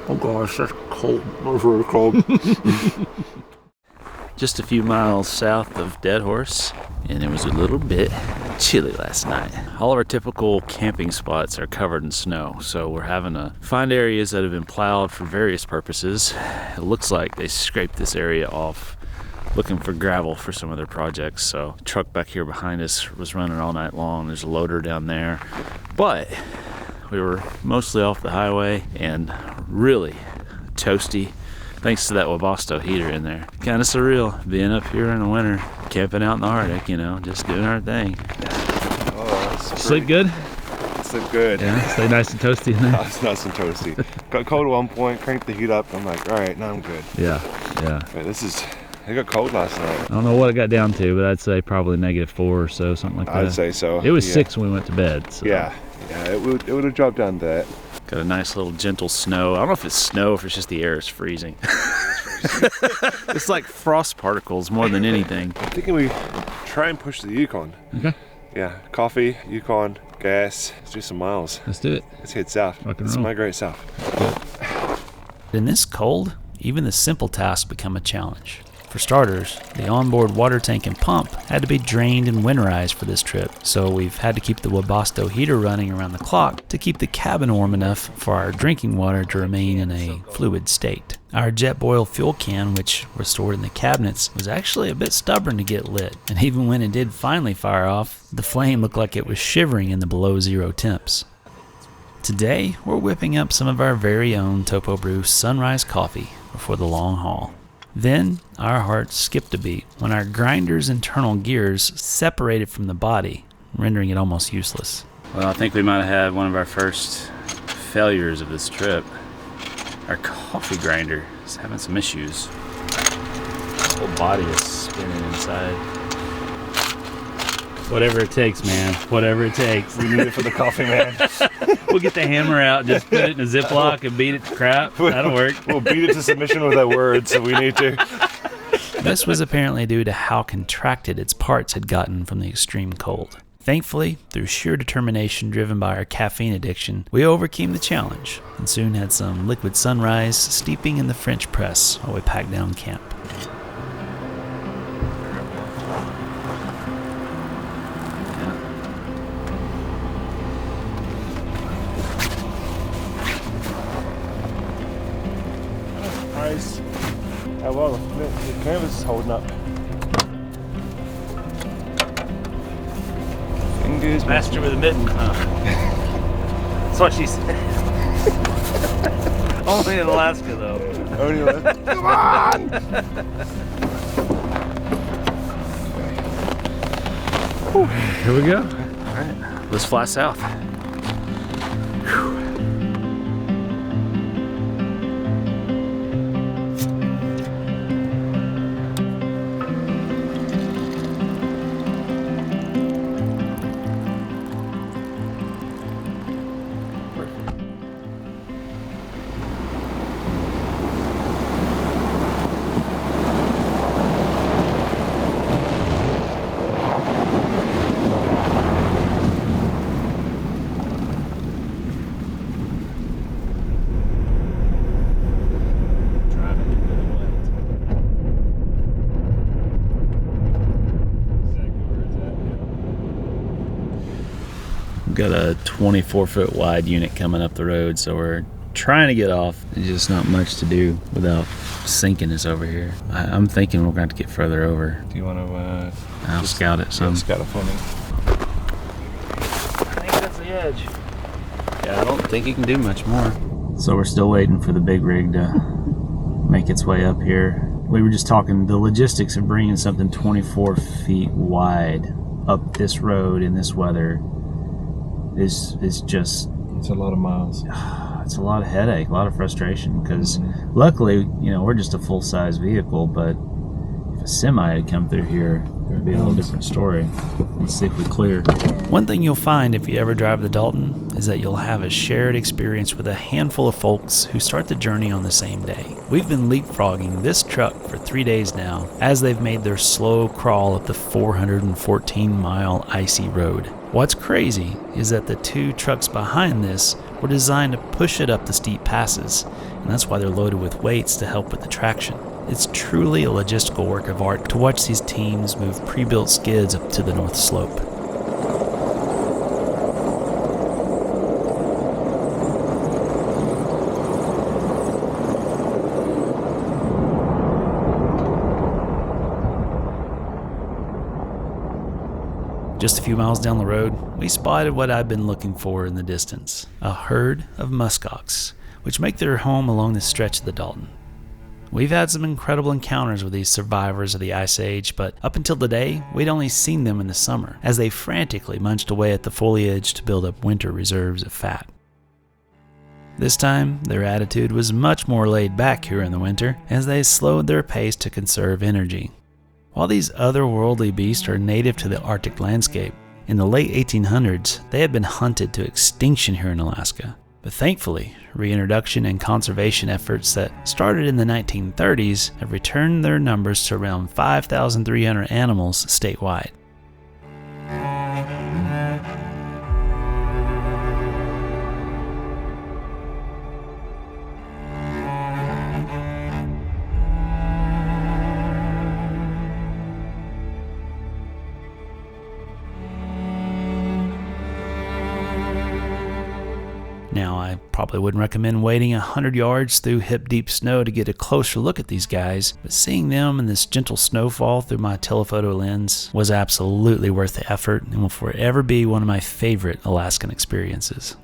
Oh gosh, that's cold. That's really cold. Just a few miles south of Deadhorse, and it was a little bit chilly last night. All of our typical camping spots are covered in snow, so we're having to find areas that have been plowed for various purposes. It looks like they scraped this area off looking for gravel for some of their projects. So the truck back here behind us was running all night long. There's a loader down there, but we were mostly off the highway and really toasty thanks to that Webasto heater in there. Kind of surreal being up here in the winter, camping out in the Arctic, you know, just doing our thing. Oh, Sleep good? Sleep good. Yeah, stay nice and toasty in there. It's nice and toasty. Got cold at one point, cranked the heat up. I'm like, all right, now I'm good. Yeah. But it got cold last night. I don't know what it got down to, but I'd say probably -4 or so, something like that. I'd say so. It was 6 when we went to bed. So. Yeah, it would have dropped down to that. Got a nice little gentle snow. I don't know if it's snow or if it's just the air is freezing. It's like frost particles more than anything. I'm thinking we try and push the Yukon. Okay. Yeah, coffee, Yukon, gas. Let's do some miles. Let's do it. Let's head south. Rock and Let's roll. migrate south. In this cold, even the simple tasks become a challenge. For starters, the onboard water tank and pump had to be drained and winterized for this trip, so we've had to keep the Webasto heater running around the clock to keep the cabin warm enough for our drinking water to remain in a fluid state. Our jet boil fuel can, which was stored in the cabinets, was actually a bit stubborn to get lit, and even when it did finally fire off, the flame looked like it was shivering in the below zero temps. Today, we're whipping up some of our very own Topo Brew Sunrise coffee before the long haul. Then, our hearts skipped a beat when our grinder's internal gears separated from the body, rendering it almost useless. Well, I think we might have had one of our first failures of this trip. Our coffee grinder is having some issues. This whole body is spinning inside. Whatever it takes, man. Whatever it takes. We need it for the coffee, man. We'll get the hammer out, just put it in a Ziploc and beat it to crap. That'll work. We'll beat it to submission with that word, so we need to. This was apparently due to how contracted its parts had gotten from the extreme cold. Thankfully, through sheer determination driven by our caffeine addiction, we overcame the challenge and soon had some liquid sunrise steeping in the French press while we packed down camp. Nice. How well the canvas is holding up. Fingers. Master with a mitten, huh? That's what she said. Only in Alaska, though. Come on! Here we go. All right, let's fly south. Got a 24-foot wide unit coming up the road, so we're trying to get off. There's just not much to do without sinking us over here. I'm thinking we're going to have to get further over. Do you want to I'll scout it some. scout it for me? I think that's the edge. Yeah, I don't think you can do much more. So we're still waiting for the big rig to make its way up here. We were just talking the logistics of bringing something 24 feet wide up this road in this weather is just, It's a lot of miles. it's a lot of headache, a lot of frustration, because luckily, you know, we're just a full-size vehicle, but if a semi had come through here, it would be a little different story. Let's see if we clear. One thing you'll find if you ever drive the Dalton is that you'll have a shared experience with a handful of folks who start the journey on the same day. We've been leapfrogging this truck for 3 days now as they've made their slow crawl up the 414-mile icy road. What's crazy is that the 2 trucks behind this were designed to push it up the steep passes, and that's why they're loaded with weights to help with the traction. It's truly a logistical work of art to watch these teams move pre-built skids up to the north slope. Just a few miles down the road, we spotted what I'd been looking for in the distance, a herd of muskox, which make their home along this stretch of the Dalton. We've had some incredible encounters with these survivors of the Ice Age, but up until today, we'd only seen them in the summer, as they frantically munched away at the foliage to build up winter reserves of fat. This time, their attitude was much more laid back here in the winter, as they slowed their pace to conserve energy. While these otherworldly beasts are native to the Arctic landscape, in the late 1800s, they had been hunted to extinction here in Alaska. But thankfully, reintroduction and conservation efforts that started in the 1930s have returned their numbers to around 5,300 animals statewide. Now, I probably wouldn't recommend wading 100 yards through hip-deep snow to get a closer look at these guys, but seeing them in this gentle snowfall through my telephoto lens was absolutely worth the effort and will forever be one of my favorite Alaskan experiences.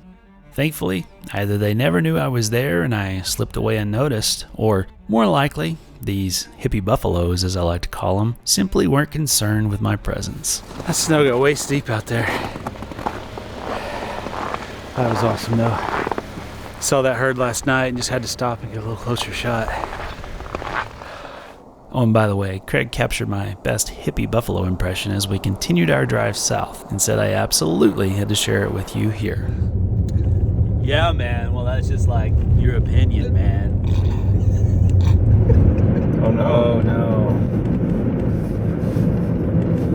Thankfully, either they never knew I was there and I slipped away unnoticed, or more likely, these hippie buffaloes, as I like to call them, simply weren't concerned with my presence. That snow got waist deep out there. That was awesome though. Saw that herd last night and just had to stop and get a little closer shot. Oh, and by the way, Craig captured my best hippie buffalo impression as we continued our drive south and said I absolutely had to share it with you here. Yeah, man. Well, that's just like your opinion, man. Oh no. Oh no.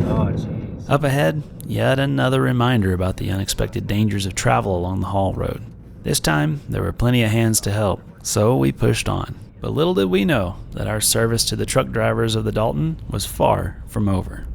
Oh jeez. Up ahead, yet another reminder about the unexpected dangers of travel along the haul road. This time, there were plenty of hands to help, so we pushed on. But little did we know that our service to the truck drivers of the Dalton was far from over.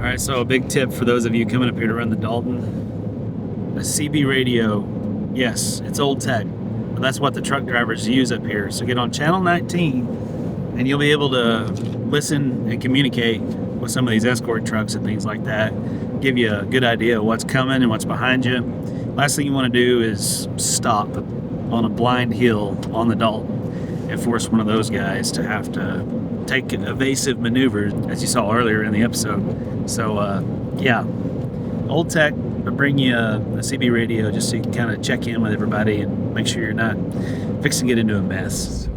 Alright, so a big tip for those of you coming up here to run the Dalton. A CB radio, yes, it's old tech, but that's what the truck drivers use up here. So get on channel 19 and you'll be able to listen and communicate with some of these escort trucks and things like that. Give you a good idea of what's coming and what's behind you. Last thing you want to do is stop on a blind hill on the Dalton and force one of those guys to have to take evasive maneuvers, as you saw earlier in the episode. So yeah, old tech, but bring you a CB radio just so you can kind of check in with everybody and make sure you're not fixing to get into a mess.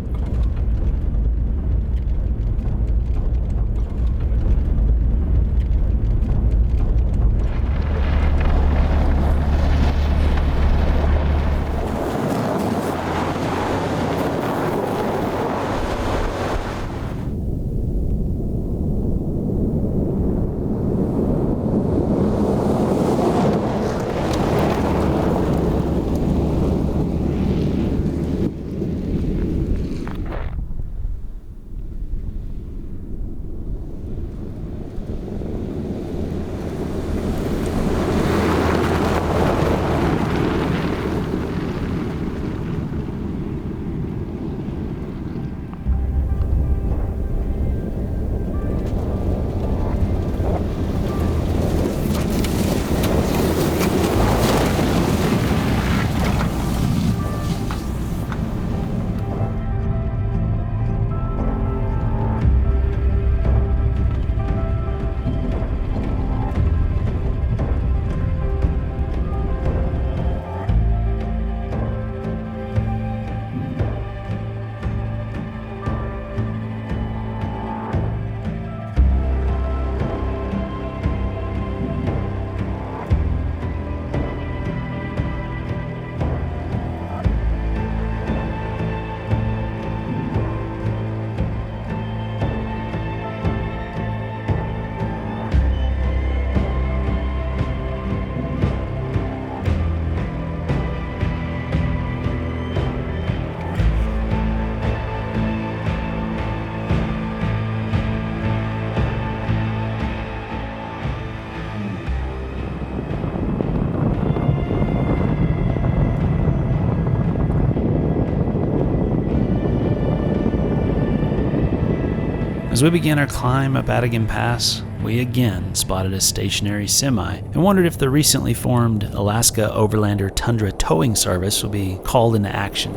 As we began our climb up Atigun Pass, we again spotted a stationary semi and wondered if the recently formed Alaska Overlander Tundra towing service would be called into action.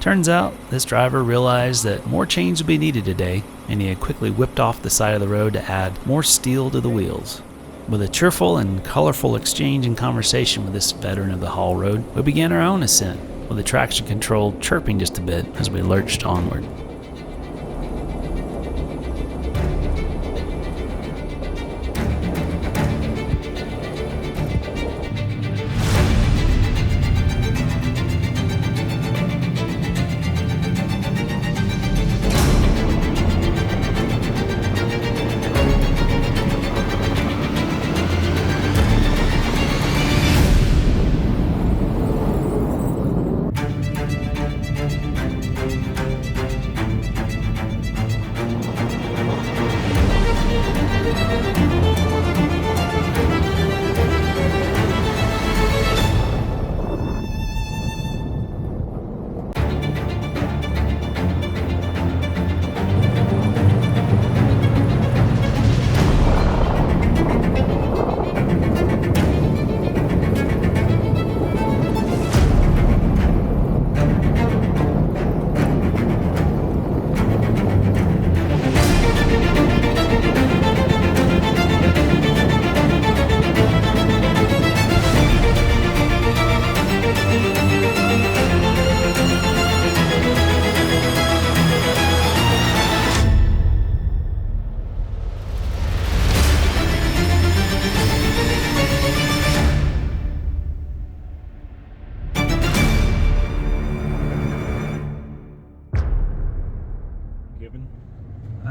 Turns out, this driver realized that more chains would be needed today, and he had quickly whipped off the side of the road to add more steel to the wheels. With a cheerful and colorful exchange and conversation with this veteran of the haul road, we began our own ascent, with the traction control chirping just a bit as we lurched onward.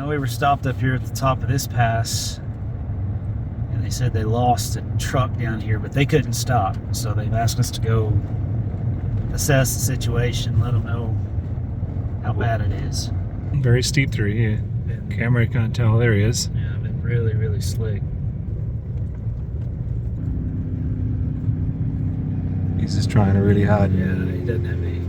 We were stopped up here at the top of this pass, and they said they lost a truck down here, but they couldn't stop, so they've asked us to go assess the situation, let them know how bad it is. Very steep through here. Camera can't tell. There he is. Yeah, I've been really, really slick. He's just trying really hard. Yeah, he doesn't have any.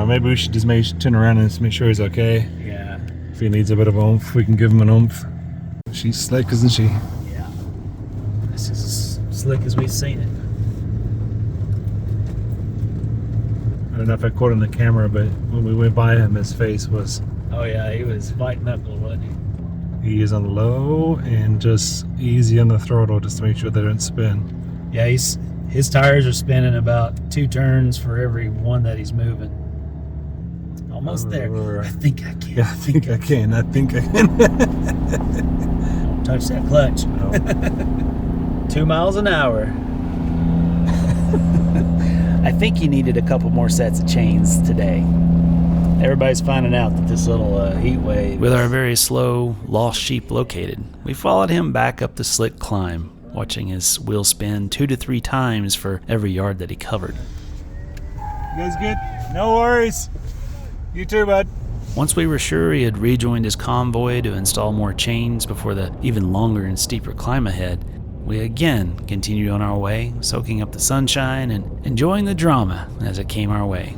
Maybe we should just turn around and make sure he's okay. Yeah. If he needs a bit of oomph, we can give him an oomph. She's slick, isn't she? Yeah. This is as slick as we've seen it. I don't know if I caught on the camera, but when we went by him, his face was... Oh yeah, he was white knuckle, wasn't he? He is on low and just easy on the throttle just to make sure they don't spin. Yeah, his tires are spinning about 2 turns for every one that he's moving. Almost there. I think I can. Yeah, I think I can. Don't touch that clutch. No. 2 miles an hour. I think he needed a couple more sets of chains today. Everybody's finding out that this little heat wave... With our very slow, lost sheep located, we followed him back up the slick climb, watching his wheel spin 2 to 3 times for every yard that he covered. You guys good? No worries. You too, bud. Once we were sure he had rejoined his convoy to install more chains before the even longer and steeper climb ahead, we again continued on our way, soaking up the sunshine and enjoying the drama as it came our way.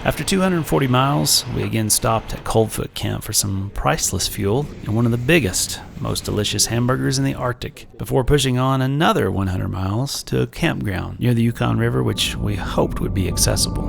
After 240 miles, we again stopped at Coldfoot Camp for some priceless fuel and one of the biggest, most delicious hamburgers in the Arctic, before pushing on another 100 miles to a campground near the Yukon River, which we hoped would be accessible.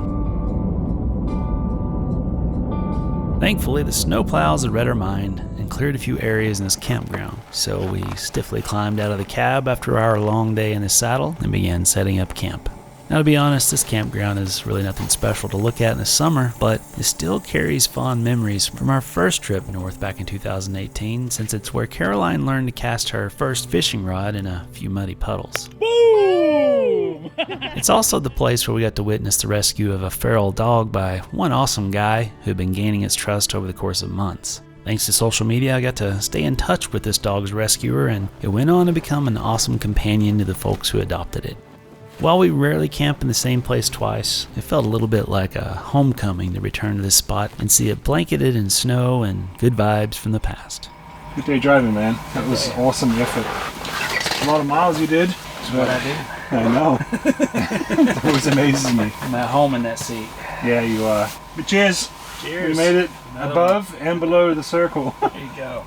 Thankfully, the snowplows had read our mind and cleared a few areas in this campground, so we stiffly climbed out of the cab after our long day in the saddle and began setting up camp. Now, to be honest, this campground is really nothing special to look at in the summer, but it still carries fond memories from our first trip north back in 2018, since it's where Caroline learned to cast her first fishing rod in a few muddy puddles. Boom! It's also the place where we got to witness the rescue of a feral dog by one awesome guy who had been gaining its trust over the course of months. Thanks to social media, I got to stay in touch with this dog's rescuer, and it went on to become an awesome companion to the folks who adopted it. While we rarely camp in the same place twice, it felt a little bit like a homecoming to return to this spot and see it blanketed in snow and good vibes from the past. Good day driving, man. That was awesome effort. A lot of miles you did. That's what I did. I know. It always amazes me. I'm at home in that seat. Yeah, you are. But cheers. Cheers. We made it above and below the circle. There you go.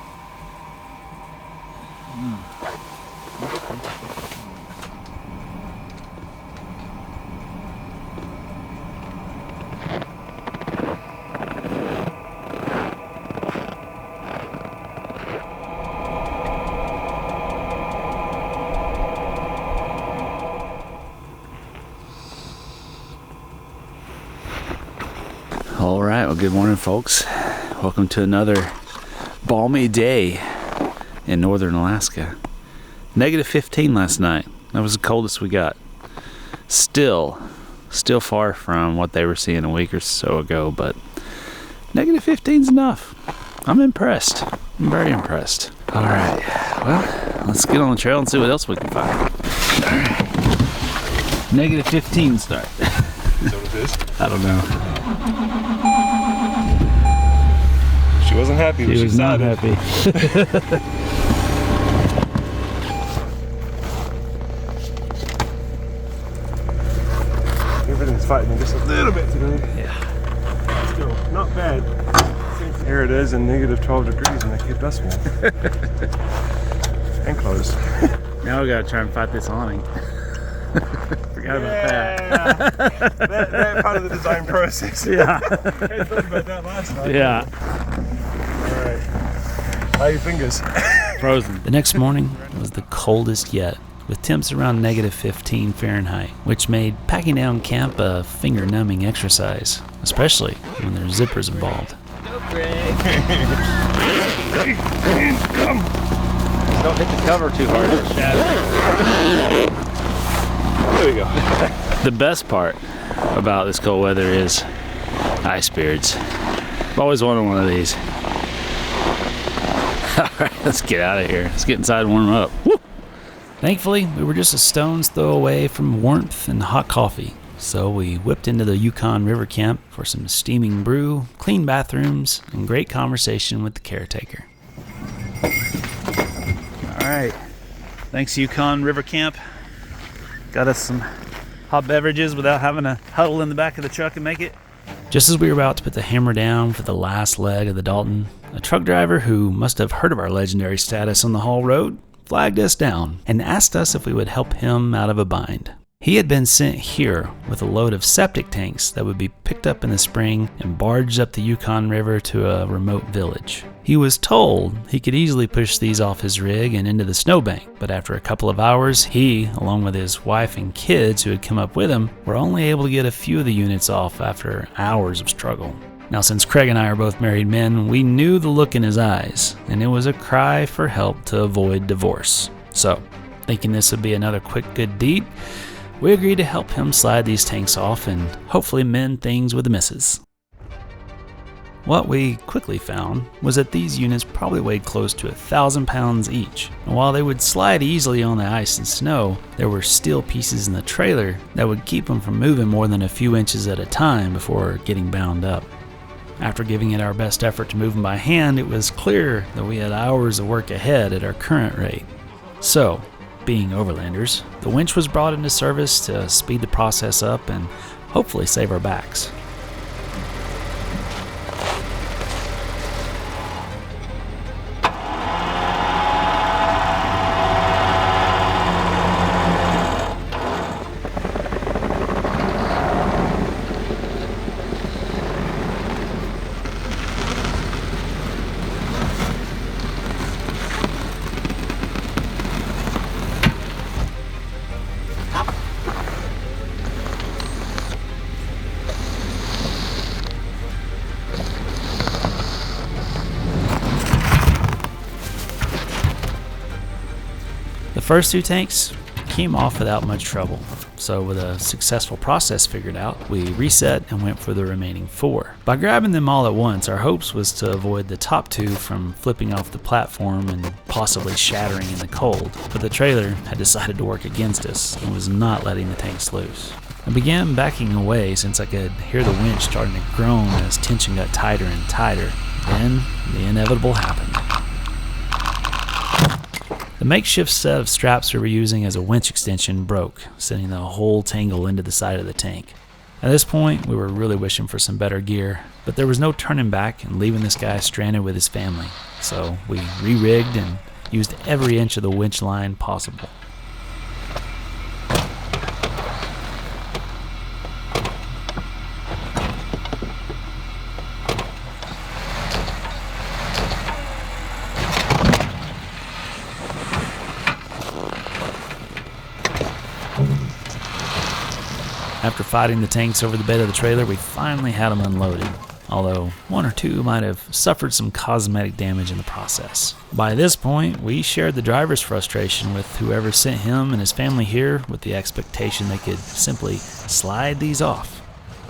All right, well, good morning, folks. Welcome to another balmy day in northern Alaska. Negative 15 last night. That was the coldest we got. Still far from what they were seeing a week or so ago, but negative 15's enough. I'm impressed. I'm very impressed. All right, well, let's get on the trail and see what else we can find. All right. Negative 15 start. Is that what it is? I don't know. She wasn't happy. She was not decided. happy. Everything's fighting just a little bit today. Yeah. Still, not bad. Here it is in negative 12 degrees and they keep us warm. And closed. Now we gotta try and fight this awning. Forgot about that. that part of the design process. Yeah. I thought about that last night. Yeah. Alright. How are your fingers? Frozen. The next morning was the coldest yet, with temps around negative 15 Fahrenheit, which made packing down camp a finger-numbing exercise, especially when there's zippers involved. Go, Greg. Come. Don't hit the cover too hard. It'll shatter. There we go. The best part about this cold weather is ice beards. I've always wanted one of these. Alright, let's get out of here. Let's get inside and warm up. Woo! Thankfully, we were just a stone's throw away from warmth and hot coffee. So we whipped into the Yukon River Camp for some steaming brew, clean bathrooms, and great conversation with the caretaker. Alright, thanks Yukon River Camp. Got us some hot beverages without having to huddle in the back of the truck and make it. Just as we were about to put the hammer down for the last leg of the Dalton, a truck driver who must have heard of our legendary status on the haul road flagged us down and asked us if we would help him out of a bind. He had been sent here with a load of septic tanks that would be picked up in the spring and barged up the Yukon River to a remote village. He was told he could easily push these off his rig and into the snowbank, but after a couple of hours, he, along with his wife and kids who had come up with him, were only able to get a few of the units off after hours of struggle. Now, since Craig and I are both married men, we knew the look in his eyes, and it was a cry for help to avoid divorce. So, thinking this would be another quick good deed, we agreed to help him slide these tanks off and hopefully mend things with the missus. What we quickly found was that these units probably weighed close to 1,000 pounds each, and while they would slide easily on the ice and snow, there were steel pieces in the trailer that would keep them from moving more than a few inches at a time before getting bound up. After giving it our best effort to move them by hand, it was clear that we had hours of work ahead at our current rate. So, being overlanders, the winch was brought into service to speed the process up and hopefully save our backs. The first two tanks came off without much trouble. so with a successful process figured out, we reset and went for the remaining 4. By grabbing them all at once, our hopes was to avoid the top 2 from flipping off the platform and possibly shattering in the cold, but the trailer had decided to work against us and was not letting the tanks loose. I began backing away since I could hear the winch starting to groan as tension got tighter and tighter. Then the inevitable happened. The makeshift set of straps we were using as a winch extension broke, sending the whole tangle into the side of the tank. At this point, we were really wishing for some better gear, but there was no turning back and leaving this guy stranded with his family. So we re-rigged and used every inch of the winch line possible. After fighting the tanks over the bed of the trailer, we finally had them unloaded, although 1 or 2 might have suffered some cosmetic damage in the process. By this point, we shared the driver's frustration with whoever sent him and his family here with the expectation they could simply slide these off.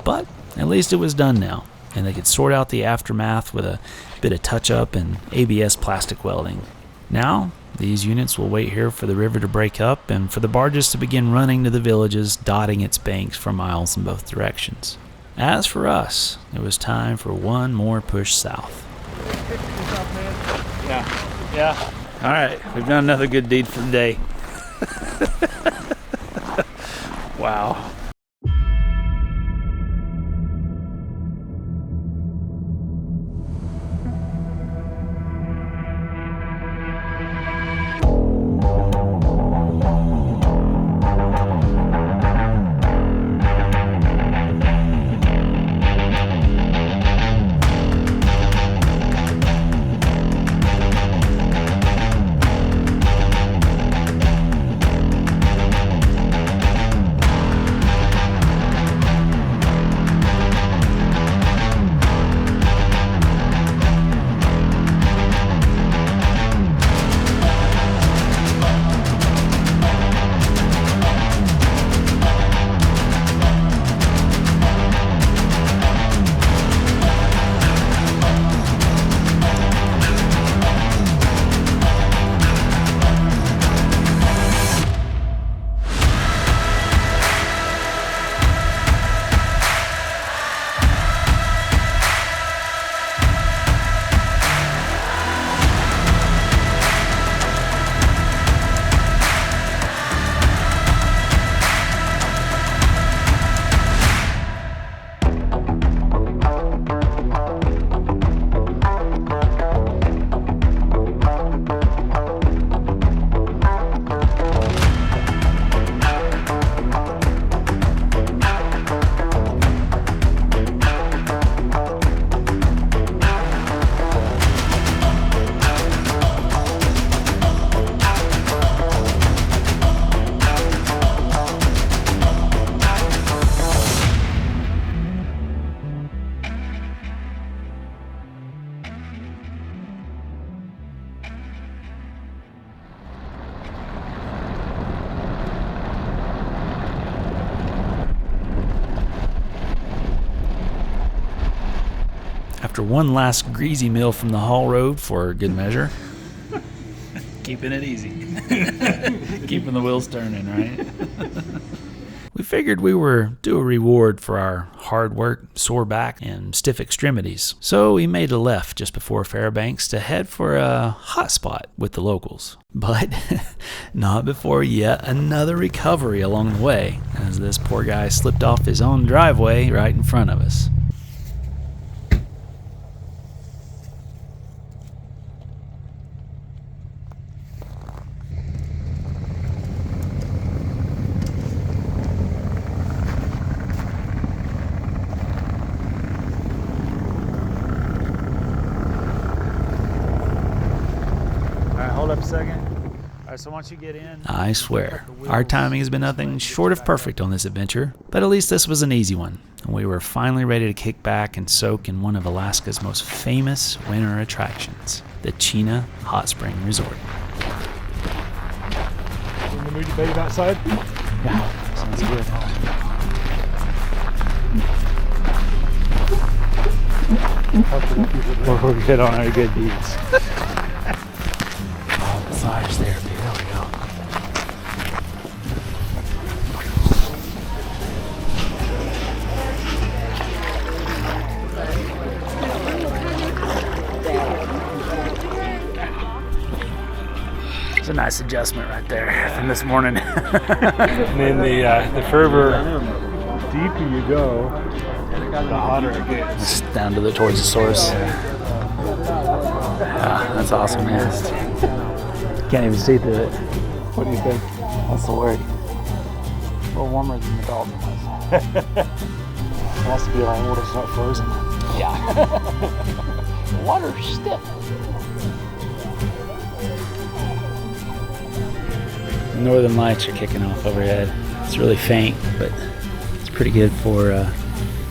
But at least it was done now, and they could sort out the aftermath with a bit of touch-up and ABS plastic welding. Now, these units will wait here for the river to break up and for the barges to begin running to the villages dotting its banks for miles in both directions. As for us, it was time for one more push south. Yeah. All right, we've done another good deed for the day. Wow. After one last greasy meal from the haul road for good measure. Keeping it easy. Keeping the wheels turning, right? We figured we were due a reward for our hard work, sore back, and stiff extremities. So we made a left just before Fairbanks to head for a hot spot with the locals. But not before yet another recovery along the way, as this poor guy slipped off his own driveway right in front of us. Hold up a second. All right, so once you get in... I swear, our timing has been nothing short of perfect on this adventure, but at least this was an easy one, and we were finally ready to kick back and soak in one of Alaska's most famous winter attractions, the Chena Hot Spring Resort. Want to move your babe outside? Yeah. Sounds good. We're good on our good deeds. Oh, the fire's there, dude. There we go. It's a nice adjustment right there from this morning. And then the further deeper you go, the hotter it gets. It's down to towards the source. That's awesome, man. Can't even see through it. What do you think? That's the word. A little warmer than the Dalton was. It has to be like water's not frozen. Yeah. Water's stiff. The northern lights are kicking off overhead. It's really faint, but it's pretty good for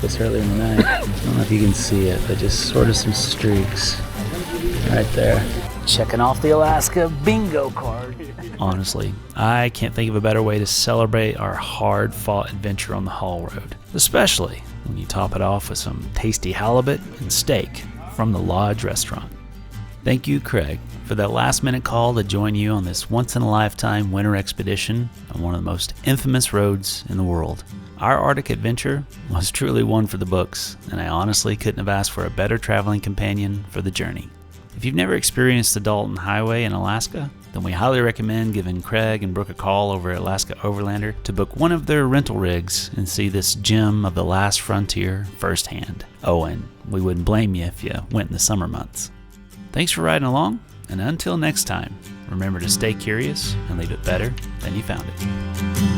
this early in the night. I don't know if you can see it, but just sort of some streaks right there. Checking off the Alaska bingo card. Honestly, I can't think of a better way to celebrate our hard-fought adventure on the haul road, especially when you top it off with some tasty halibut and steak from the Lodge restaurant. Thank you, Craig, for that last-minute call to join you on this once-in-a-lifetime winter expedition on one of the most infamous roads in the world. Our Arctic adventure was truly one for the books, and I honestly couldn't have asked for a better traveling companion for the journey. If you've never experienced the Dalton Highway in Alaska, then we highly recommend giving Craig and Brooke a call over at Alaska Overlander to book one of their rental rigs and see this gem of the last frontier firsthand. Oh, and we wouldn't blame you if you went in the summer months. Thanks for riding along, and until next time, remember to stay curious and leave it better than you found it.